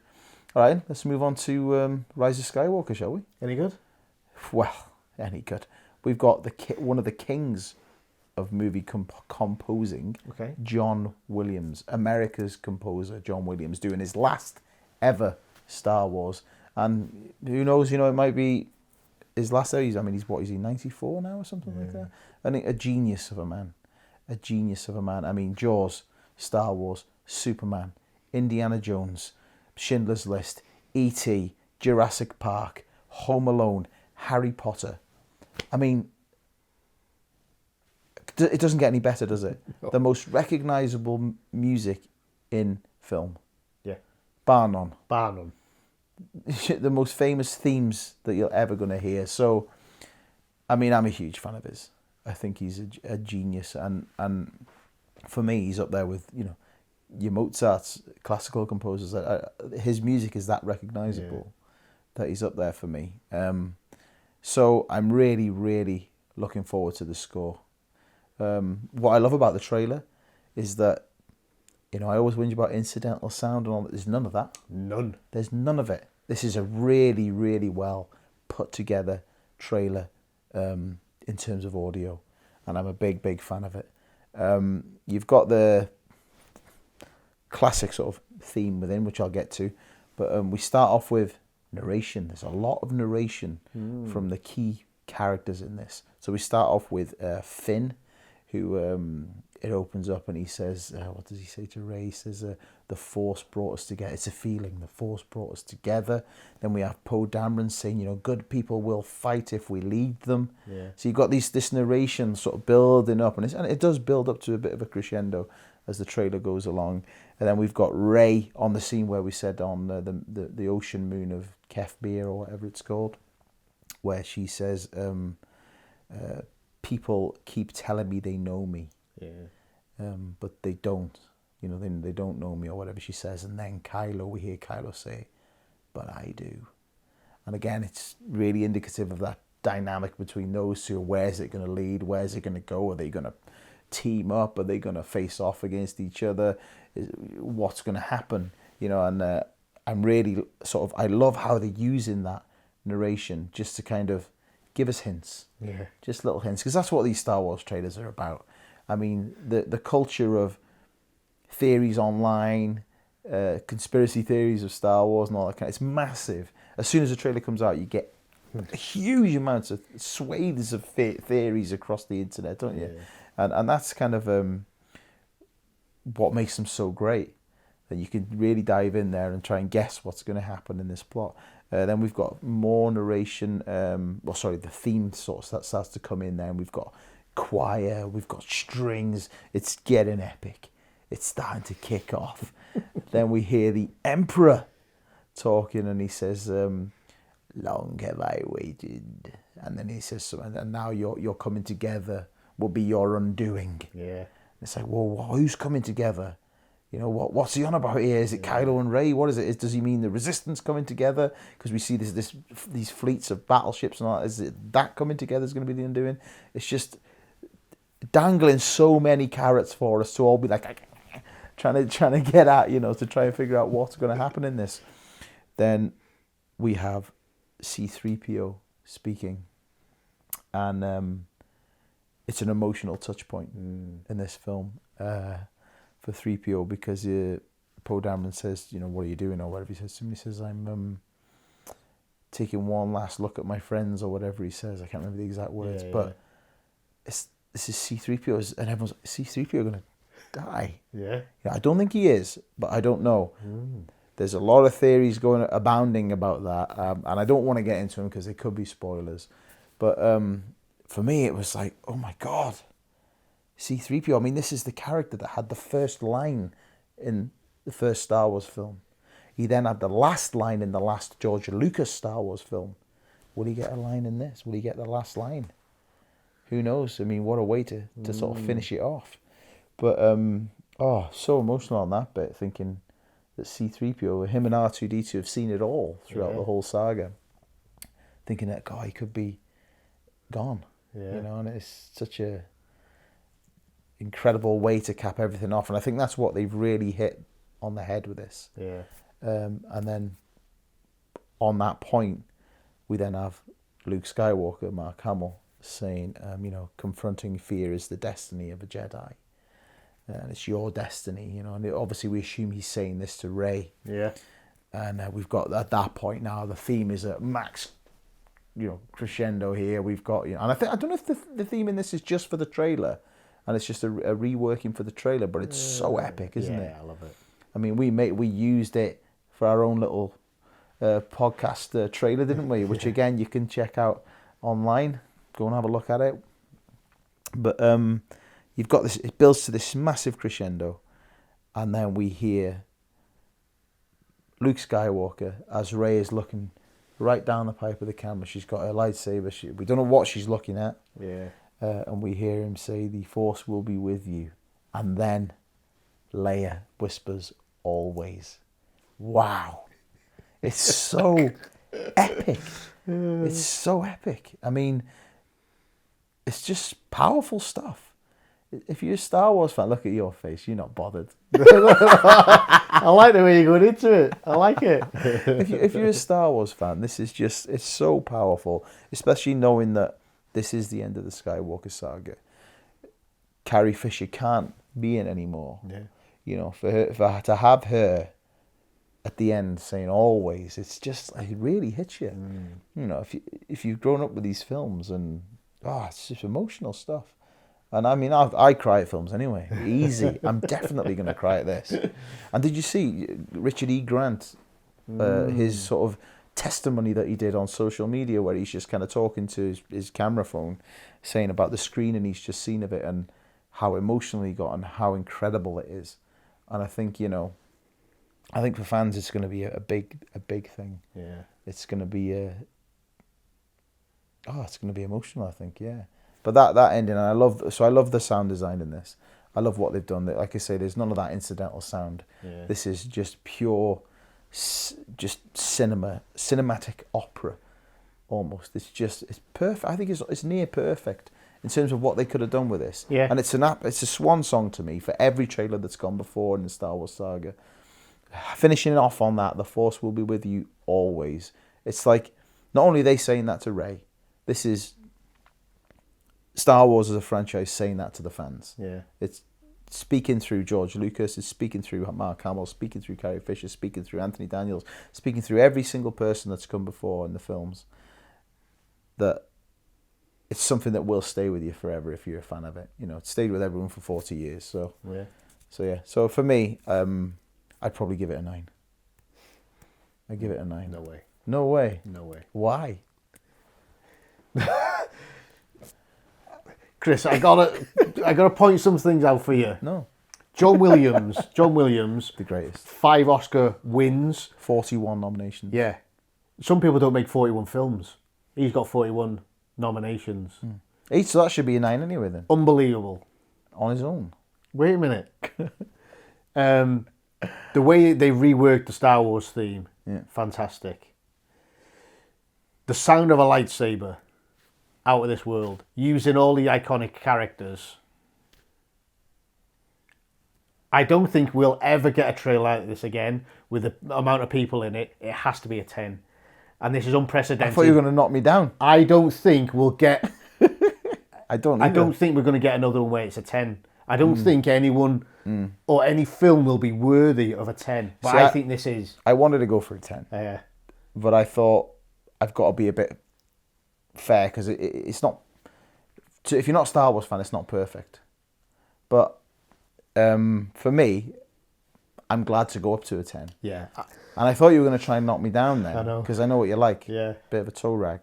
All right, let's move on to Rise of Skywalker, shall we? Any good? Well, any good. We've got one of the kings of movie composing, John Williams, America's composer, John Williams, doing his last ever Star Wars. And who knows, it might be his last ever. He's 94 now or something like that? I think a genius of a man. A genius of a man. I mean, Jaws, Star Wars, Superman, Indiana Jones, Schindler's List, E.T., Jurassic Park, Home Alone, Harry Potter. I mean, it doesn't get any better, does it? No. The most recognisable music in film. Yeah. Bar none. Bar none. The most famous themes that you're ever going to hear. So, I mean, I'm a huge fan of his. I think he's a genius. And for me, he's up there with, your Mozart's, classical composers. His music is that recognisable that he's up there for me. So I'm really, really looking forward to the score. What I love about the trailer is that, I always whinge about incidental sound and all that. There's none of that. None. There's none of it. This is a really, really well put together trailer in terms of audio. And I'm a big, big fan of it. You've got the classic sort of theme within, which I'll get to. But we start off with narration. There's a lot of narration from the key characters in this. So we start off with Finn, who it opens up and he says, what does he say to Rey? He says, the Force brought us together. It's a feeling. The Force brought us together. Then we have Poe Dameron saying, good people will fight if we lead them. Yeah. So you've got this narration sort of building up, and it does build up to a bit of a crescendo as the trailer goes along. And then we've got Rey on the scene where we said on the ocean moon of Kefbir or whatever it's called, where she says, people keep telling me they know me, but they don't. They don't know me or whatever she says. And then we hear Kylo say, but I do. And again, it's really indicative of that dynamic between those two. Where's it going to lead? Where's it going to go? Are they going to team up? Are they going to face off against each other? What's going to happen? And I'm really I love how they're using that narration just to kind of give us hints. Yeah. Just little hints. Because that's what these Star Wars trailers are about. I mean, the culture of theories online, conspiracy theories of Star Wars and all that kind. It's massive. As soon as the trailer comes out, you get huge amounts of swathes of theories across the internet, don't you? Yeah. And that's kind of what makes them so great. That you can really dive in there and try and guess what's going to happen in this plot. Then we've got more narration. The theme sort of starts to come in there, and we've got choir, we've got strings. It's getting epic. It's starting to kick off. Then we hear the Emperor talking, and he says, "Long have I waited." And then he says, "And now you're coming together will be your undoing." Yeah. It's like, well, who's coming together? You know, what's he on about here? Is it Kylo and Rey? What is it? Does he mean the Resistance coming together? Because we see these fleets of battleships and all that. Is it that coming together is going to be the undoing? It's just dangling so many carrots for us to all be like trying to get at, you know, to try and figure out what's going to happen in this. Then we have C-3PO speaking, and it's an emotional touch point in this film. For 3PO, because Poe Dameron says, you know, what are you doing, or whatever he says to him. He says, I'm taking one last look at my friends, or whatever he says. I can't remember the exact words, but this is C-3PO, and everyone's like, C-3PO going to die? Yeah. I don't think he is, but I don't know. There's a lot of theories abounding about that, and I don't want to get into them because they could be spoilers. But for me, it was like, oh my God. C-3PO, I mean, this is the character that had the first line in the first Star Wars film. He then had the last line in the last George Lucas Star Wars film. Will he get a line in this? Will he get the last line? Who knows? I mean, what a way to sort of finish it off. But, so emotional on that bit, thinking that C-3PO, him and R2-D2 have seen it all throughout the whole saga. Thinking that, God, he could be gone. Yeah. You know, and it's such a incredible way to cap everything off, and I think that's what they've really hit on the head with this. Yeah. And then on that point, we then have Luke Skywalker, Mark Hamill, saying, you know, confronting fear is the destiny of a Jedi, and it's your destiny, you know. And obviously, we assume he's saying this to Rey. Yeah. And we've got at that point now, the theme is at max, you know, crescendo here. We've got, you know, and I don't know if the theme in this is just for the trailer. And it's just a reworking for the trailer, but it's so epic, isn't it? Yeah, I love it. I mean, we used it for our own little podcast trailer, didn't we? Which again, you can check out online. Go and have a look at it. But you've got this. It builds to this massive crescendo, and then we hear Luke Skywalker as Rey is looking right down the pipe of the camera. She's got her lightsaber. We don't know what she's looking at. Yeah. And we hear him say, "The Force will be with you." And then Leia whispers, "Always." Wow. It's so epic. It's so epic. I mean, it's just powerful stuff. If you're a Star Wars fan, look at your face. You're not bothered. I like the way you're going into it. I like it. If you're a Star Wars fan, this is just, it's so powerful, especially knowing that this is the end of the Skywalker saga. Carrie Fisher can't be in anymore. Yeah. You know, to have her at the end saying "always," it's just, it really hits you. You know, if you've grown up with these films, and it's just emotional stuff. And I mean, I cry at films anyway. Easy. I'm definitely going to cry at this. And did you see Richard E. Grant, his sort of testimony that he did on social media, where he's just kind of talking to his camera phone, saying about the screen and he's just seen of it and how emotional he got and how incredible it is. And I think, you know, for fans it's going to be a big thing. Yeah. It's going to be it's going to be emotional, I think, yeah. But that ending, and I love the sound design in this. I love what they've done. Like I say, there's none of that incidental sound. Yeah. This is just pure, just cinematic opera, almost. It's perfect. I think it's near perfect in terms of what they could have done with this. Yeah. And it's a swan song to me for every trailer that's gone before in the Star Wars saga. Finishing off on that, the Force will be with you always. It's like, not only are they saying that to Rey, this is Star Wars as a franchise saying that to the fans. Yeah. It's speaking through George Lucas, is speaking through Mark Hamill, speaking through Carrie Fisher, speaking through Anthony Daniels, speaking through every single person that's come before in the films, that it's something that will stay with you forever if you're a fan of it. You know, it stayed with everyone for 40 years. So yeah. So for me, I'd probably give it a 9. I'd give it a 9. No way. No way. No way. Why? Chris, I gotta point some things out for you. No. John Williams, The greatest. 5 Oscar wins. 41 nominations. Yeah. Some people don't make 41 films. He's got 41 nominations. So that should be a 9 anyway then. Unbelievable. On his own. Wait a minute. The way they reworked the Star Wars theme, fantastic. The sound of a lightsaber, out of this world, using all the iconic characters. I don't think we'll ever get a trailer like this again with the amount of people in it. It has to be a 10. And this is unprecedented. I thought you were going to knock me down. I don't think we'll get... I don't think we're going to get another one where it's a 10. I don't think anyone or any film will be worthy of a 10. But See, I think this is. I wanted to go for a 10. But I thought I've got to be a bit fair because it's not... If you're not a Star Wars fan, it's not perfect. But for me, I'm glad to go up to a 10. Yeah. And I thought you were going to try and knock me down then. I know. Because I know what you like. Yeah. Bit of a toe rag.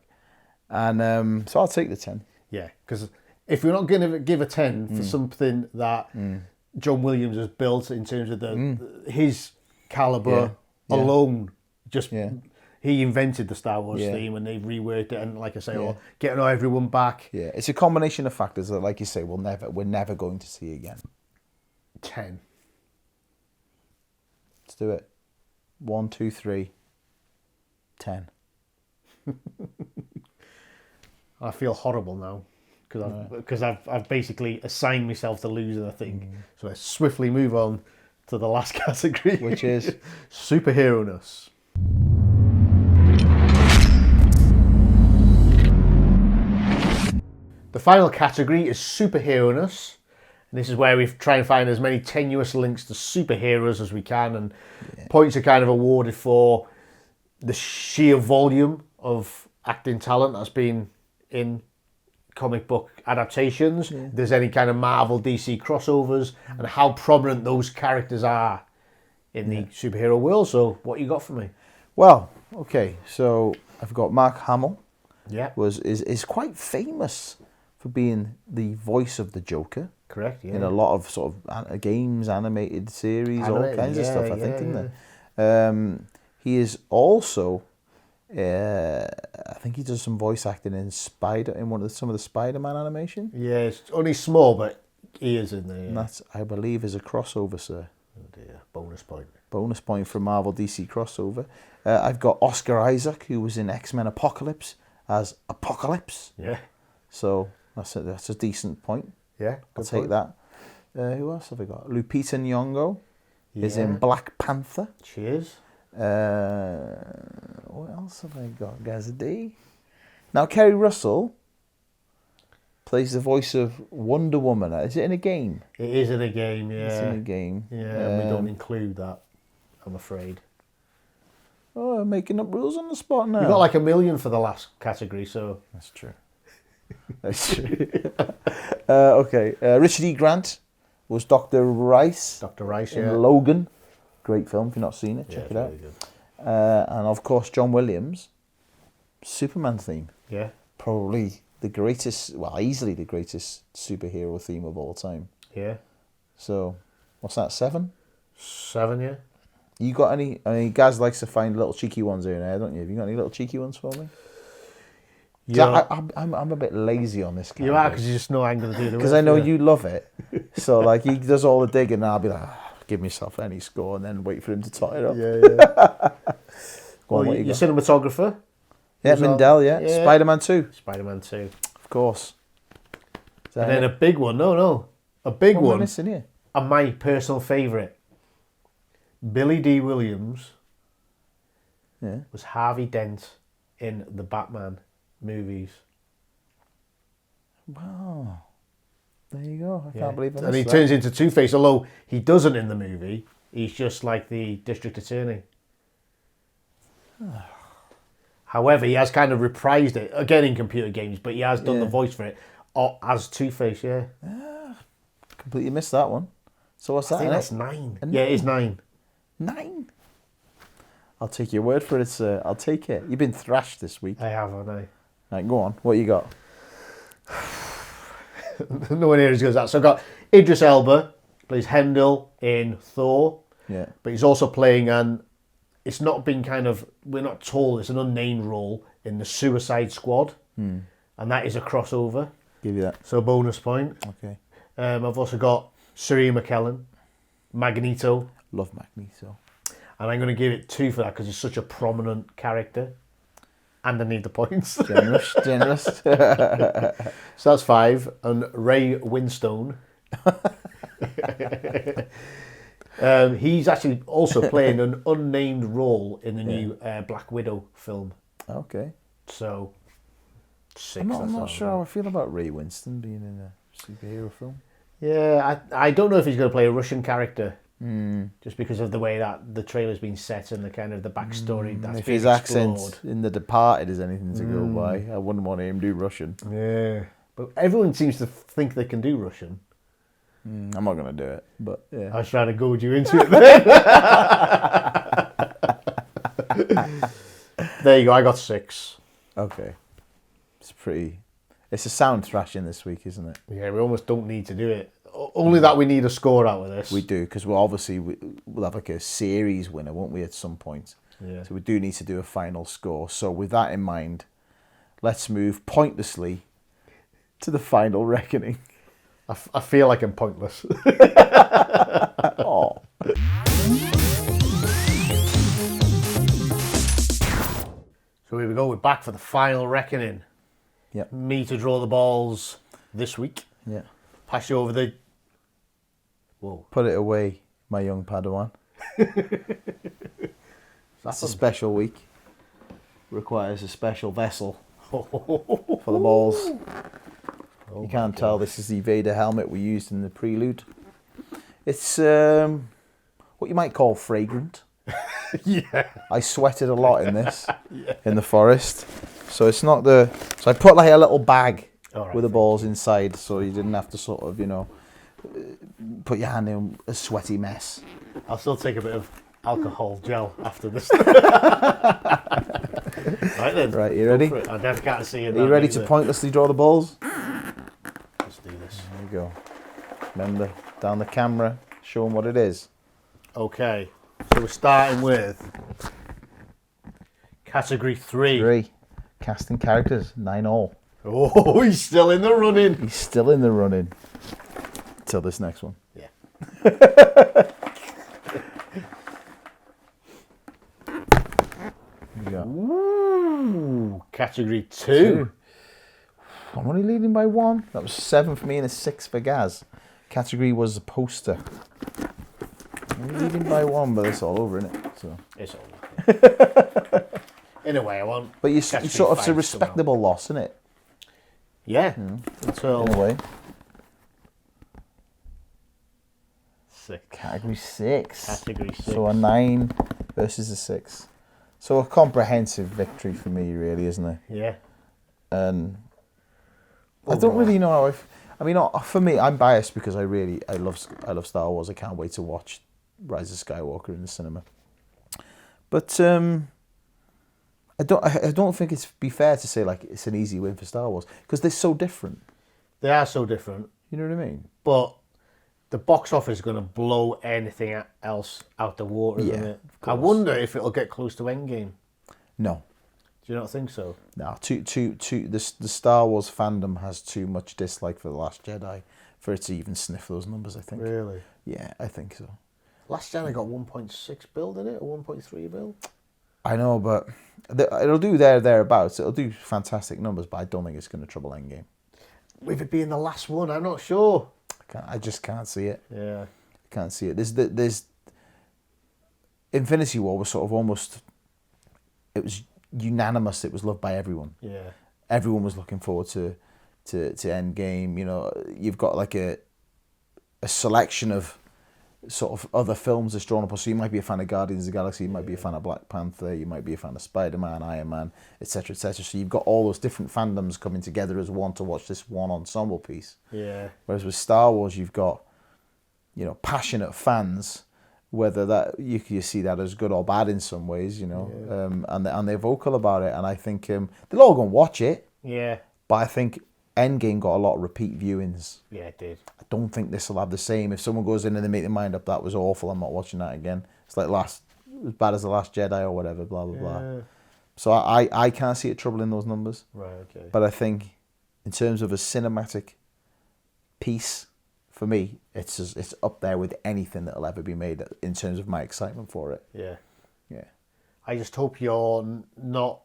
And so I'll take the 10. Yeah, because if we're not going to give a 10 for something that John Williams has built in terms of his calibre alone, he invented the Star Wars theme and they've reworked it and, like I say, getting everyone back. Yeah, it's a combination of factors that, like you say, we're never going to see again. 10. Let's do it. 1, 2, 3. 10. I feel horrible now because I've basically assigned myself the loser, I think. So let's swiftly move on to the last category, which is superhero-ness. The final category is superhero-ness. And this is where we try and find as many tenuous links to superheroes as we can, and points are kind of awarded for the sheer volume of acting talent that's been in comic book adaptations. If there's any kind of Marvel DC crossovers and how prominent those characters are in the superhero world. So what you got for me? Well, okay, so I've got Mark Hamill. Yeah. Is quite famous for being the voice of the Joker. Correct, yeah. In a lot of sort of games, animated series, all kinds of stuff, I think, isn't there? He is also, I think he does some voice acting in some of the Spider-Man animation. Yeah, it's only small, but he is in there. Yeah. And that, I believe, is a crossover, sir. Oh dear, bonus point. Bonus point for Marvel DC crossover. I've got Oscar Isaac, who was in X-Men Apocalypse as Apocalypse. Yeah. So that's a decent point. Yeah, I'll take that. Who else have I got? Lupita Nyong'o is in Black Panther. She is. What else have I got? Gazadi. Now, Kerry Russell plays the voice of Wonder Woman. Is it in a game? It is in a game, yeah. It's in a game. Yeah, we don't include that, I'm afraid. Oh, I'm making up rules on the spot now. You got like 1 million for the last category, so... That's true. That's true. Okay. Richard E. Grant was Dr. Rice. Dr. Rice, in Logan. Great film. If you've not seen it, check it out. Really good. And of course, John Williams, Superman theme. Yeah. Probably the greatest, easily the greatest superhero theme of all time. Yeah. So, what's that, 7? 7, yeah. You got any? I mean, Gaz likes to find little cheeky ones here and there, don't you? Have you got any little cheeky ones for me? Yeah, I'm a bit lazy on this. You are, because you just know I'm going to do the because I know you love it. So like he does all the digging, and I'll be like, give myself any score, and then wait for him to tot it up. Yeah. Well, your cinematographer. Yeah, Mindell. Yeah. Spider-Man 2. Spider-Man 2, of course. And then a big one. No, a big one. Missing here? And my personal favourite, Billy D. Williams. Yeah. Was Harvey Dent in the Batman movies. Wow. There you go. I can't believe it. And he turns into Two-Face, although he doesn't in the movie. He's just like the district attorney. However, he has kind of reprised it, again in computer games, but he has done the voice for it as Two-Face, yeah. Completely missed that one. So what's that? I think innit? that's 9. Yeah, it is 9. 9? I'll take your word for it, sir. I'll take it. You've been thrashed this week. I have, haven't I? Right, go on. What you got? No one here is good at that. So I've got Idris Elba, plays Heimdall in Thor. Yeah. But he's also playing it's not been we're not told, it's an unnamed role in the Suicide Squad. And that is a crossover. Give you that. So bonus point. Okay. I've also got Sir Ian McKellen, Magneto. Love Magneto. And I'm going to give it 2 for that because he's such a prominent character. And I need the points. Generous. So that's 5. And Ray Winstone. He's actually also playing an unnamed role in the new Black Widow film. Okay. So, 6. I'm not sure how I feel about Ray Winston being in a superhero film. Yeah, I don't know if he's going to play a Russian character. Just because of the way that the trailer's been set and the kind of the backstory that's If been his explored. accent in The Departed is anything to go by, I wouldn't want him to do Russian. Yeah. But everyone seems to think they can do Russian. I'm not going to do it, but yeah. I was trying to goad you into it then. There you go, I got 6. Okay. It's a sound thrashing this week, isn't it? Yeah, we almost don't need to do it. Only that we need a score out of this. We do, because we'll have like a series winner, won't we, at some point? Yeah. So we do need to do a final score. So with that in mind, let's move pointlessly to the final reckoning. I feel like I'm pointless. Oh. So here we go, we're back for the final reckoning. Yep. Me to draw the balls this week. Yeah. Pass you over the... Whoa. Put it away, my young Padawan. That's a special week. Requires a special vessel for the balls. You can't tell this is the Vader helmet we used in the prelude. It's what you might call fragrant. Yeah. I sweated a lot in this, in the forest. So it's not the... So I put like a little bag with the balls inside so you didn't have to sort of, put your hand in a sweaty mess. I'll still take a bit of alcohol gel after this. Right then. Right, you ready? I definitely can't see it. Are you ready to pointlessly draw the balls? Let's do this. There you go. Remember, down the camera, show them what it is. Okay, so we're starting with category 3. 3. Casting characters, 9 all. Oh, he's still in the running. He's still in the running. Till this next one. Yeah. Here we go. Ooh, category 2. I'm only leading by 1. That was 7 for me and a 6 for Gaz. Category was a poster. I'm only leading by 1, but it's all over, isn't it? So. It's over. In a way, I want. But you sort of, it's a respectable loss, isn't it? Yeah. Until In a way. 6. Category 6. Category 6. So a 9 versus a 6. So a comprehensive victory for me, really, isn't it? Yeah. And I don't really know how for me, I'm biased because I love Star Wars. I can't wait to watch Rise of Skywalker in the cinema. But I don't think it's be fair to say like it's an easy win for Star Wars because they're so different. They are so different. You know what I mean? But the box office is going to blow anything else out the water, isn't it? I wonder if it'll get close to Endgame. No. Do you not think so? No, the Star Wars fandom has too much dislike for The Last Jedi for it to even sniff those numbers, I think. Really? Yeah, I think so. Last Jedi got 1.6 bill, did it? Or 1.3 bill? I know, but it'll do thereabouts. It'll do fantastic numbers, but I don't think it's going to trouble Endgame. With it being the last one, I'm not sure. I just can't see it. Yeah. I can't see it. There's Infinity War was sort of almost... It was unanimous. It was loved by everyone. Yeah. Everyone was looking forward to to Endgame. You know, you've got like a selection of sort of other films that's drawn up. So you might be a fan of Guardians of the Galaxy, you might be a fan of Black Panther, you might be a fan of Spider-Man, Iron Man, etc., etc. So you've got all those different fandoms coming together as one to watch this one ensemble piece. Yeah. Whereas with Star Wars, you've got, you know, passionate fans, whether that you see that as good or bad in some ways, you know, and they're vocal about it. And I think they'll all go and watch it. Yeah. But I think Endgame got a lot of repeat viewings. Yeah, it did. I don't think this will have the same. If someone goes in and they make their mind up, that was awful, I'm not watching that again. It's like as bad as The Last Jedi or whatever, blah, blah, blah. So I can't see it troubling those numbers. Right, okay. But I think in terms of a cinematic piece, for me, it's up there with anything that'll ever be made in terms of my excitement for it. Yeah. Yeah. I just hope you're not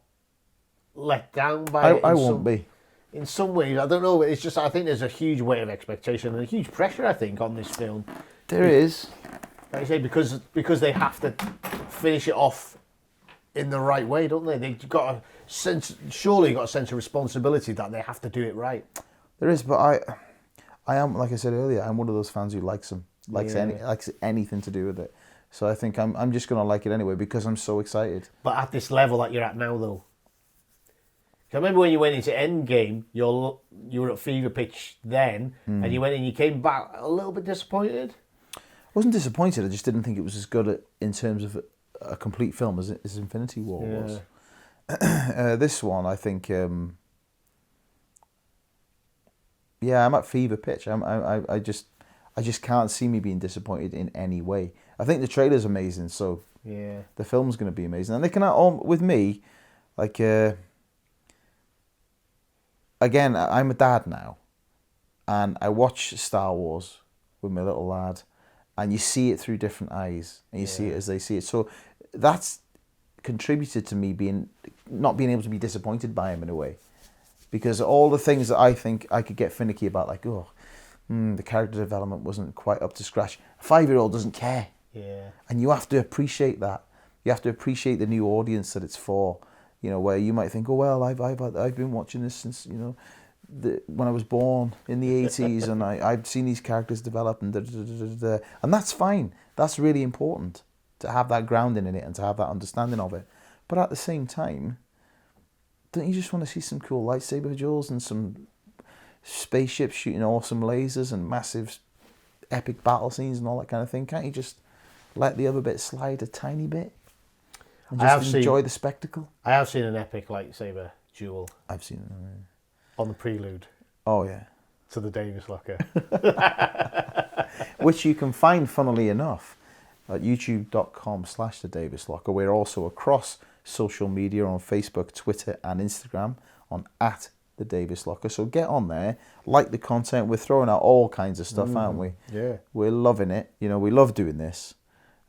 let down by it. I won't be. In some ways, I don't know. It's just I think there's a huge weight of expectation and a huge pressure. I think on this film. There is. Like I say, because they have to finish it off in the right way, don't they? They've got a sense. Surely, got a sense of responsibility that they have to do it right. There is, but I am, like I said earlier, I'm one of those fans who likes them, likes anything to do with it. So I think I'm just gonna like it anyway because I'm so excited. But at this level that you're at now, though. I remember when you went into Endgame, you were at fever pitch then, and you went in, you came back a little bit disappointed. I wasn't disappointed. I just didn't think it was as good in terms of a complete film as Infinity War was. This one, I think, I'm at fever pitch. I just can't see me being disappointed in any way. I think the trailer's amazing, so the film's going to be amazing, and they can with me, like. Again, I'm a dad now, and I watch Star Wars with my little lad, and you see it through different eyes, and you see it as they see it. So that's contributed to me not being able to be disappointed by him in a way, because all the things that I think I could get finicky about, like the character development wasn't quite up to scratch. A 5-year-old doesn't care, and you have to appreciate that. You have to appreciate the new audience that it's for. You know, where you might think, oh well, I've been watching this since, you know, when I was born in the 80s, and I've seen these characters develop, and and that's fine. That's really important to have that grounding in it and to have that understanding of it. But at the same time, don't you just want to see some cool lightsaber duels and some spaceships shooting awesome lasers and massive epic battle scenes and all that kind of thing? Can't you just let the other bit slide a tiny bit? And just enjoy the spectacle. I have seen an epic lightsaber duel. I've seen it. On the prelude. Oh, yeah. To the Davis Locker. Which you can find, funnily enough, at youtube.com/The Davis Locker. We're also across social media on Facebook, Twitter, and Instagram on @The Davis Locker. So get on there, like the content. We're throwing out all kinds of stuff, aren't we? Yeah. We're loving it. You know, we love doing this.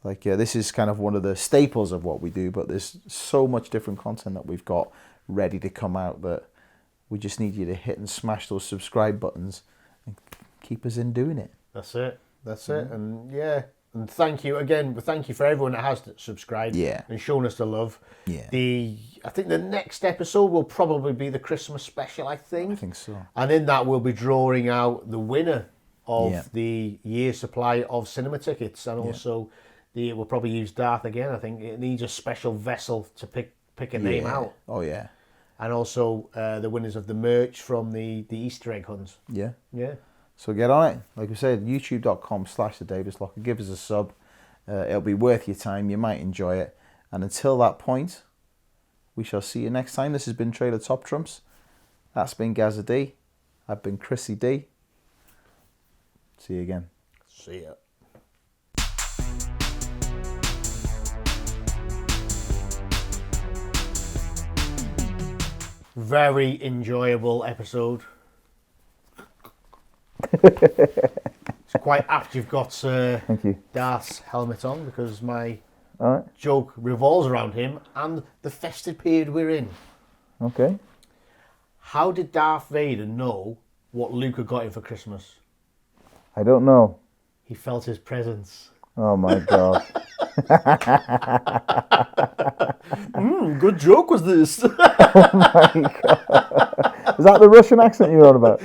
Like, this is kind of one of the staples of what we do, but there's so much different content that we've got ready to come out that we just need you to hit and smash those subscribe buttons and keep us in doing it. That's it. And and thank you again. Thank you for everyone that has subscribed and shown us the love. Yeah. I think the next episode will probably be the Christmas special, I think so. And in that we'll be drawing out the winner of the year's supply of cinema tickets, and also we'll probably use Darth again. I think it needs a special vessel to pick a name out. Oh, yeah. And also the winners of the merch from the Easter egg hunt. Yeah. Yeah. So get on it. Like we said, youtube.com/The Davis Locker. Give us a sub. It'll be worth your time. You might enjoy it. And until that point, we shall see you next time. This has been Trailer Top Trumps. That's been Gazza D. I've been Chrissy D. See you again. See ya. Very enjoyable episode. It's quite apt you've got Thank you. Darth's helmet on, because my joke revolves around him and the festive period we're in. Okay. How did Darth Vader know what Luke had got him for Christmas? I don't know. He felt his presence. Oh my God. Good joke was this. Oh my God. Is that the Russian accent you're on about?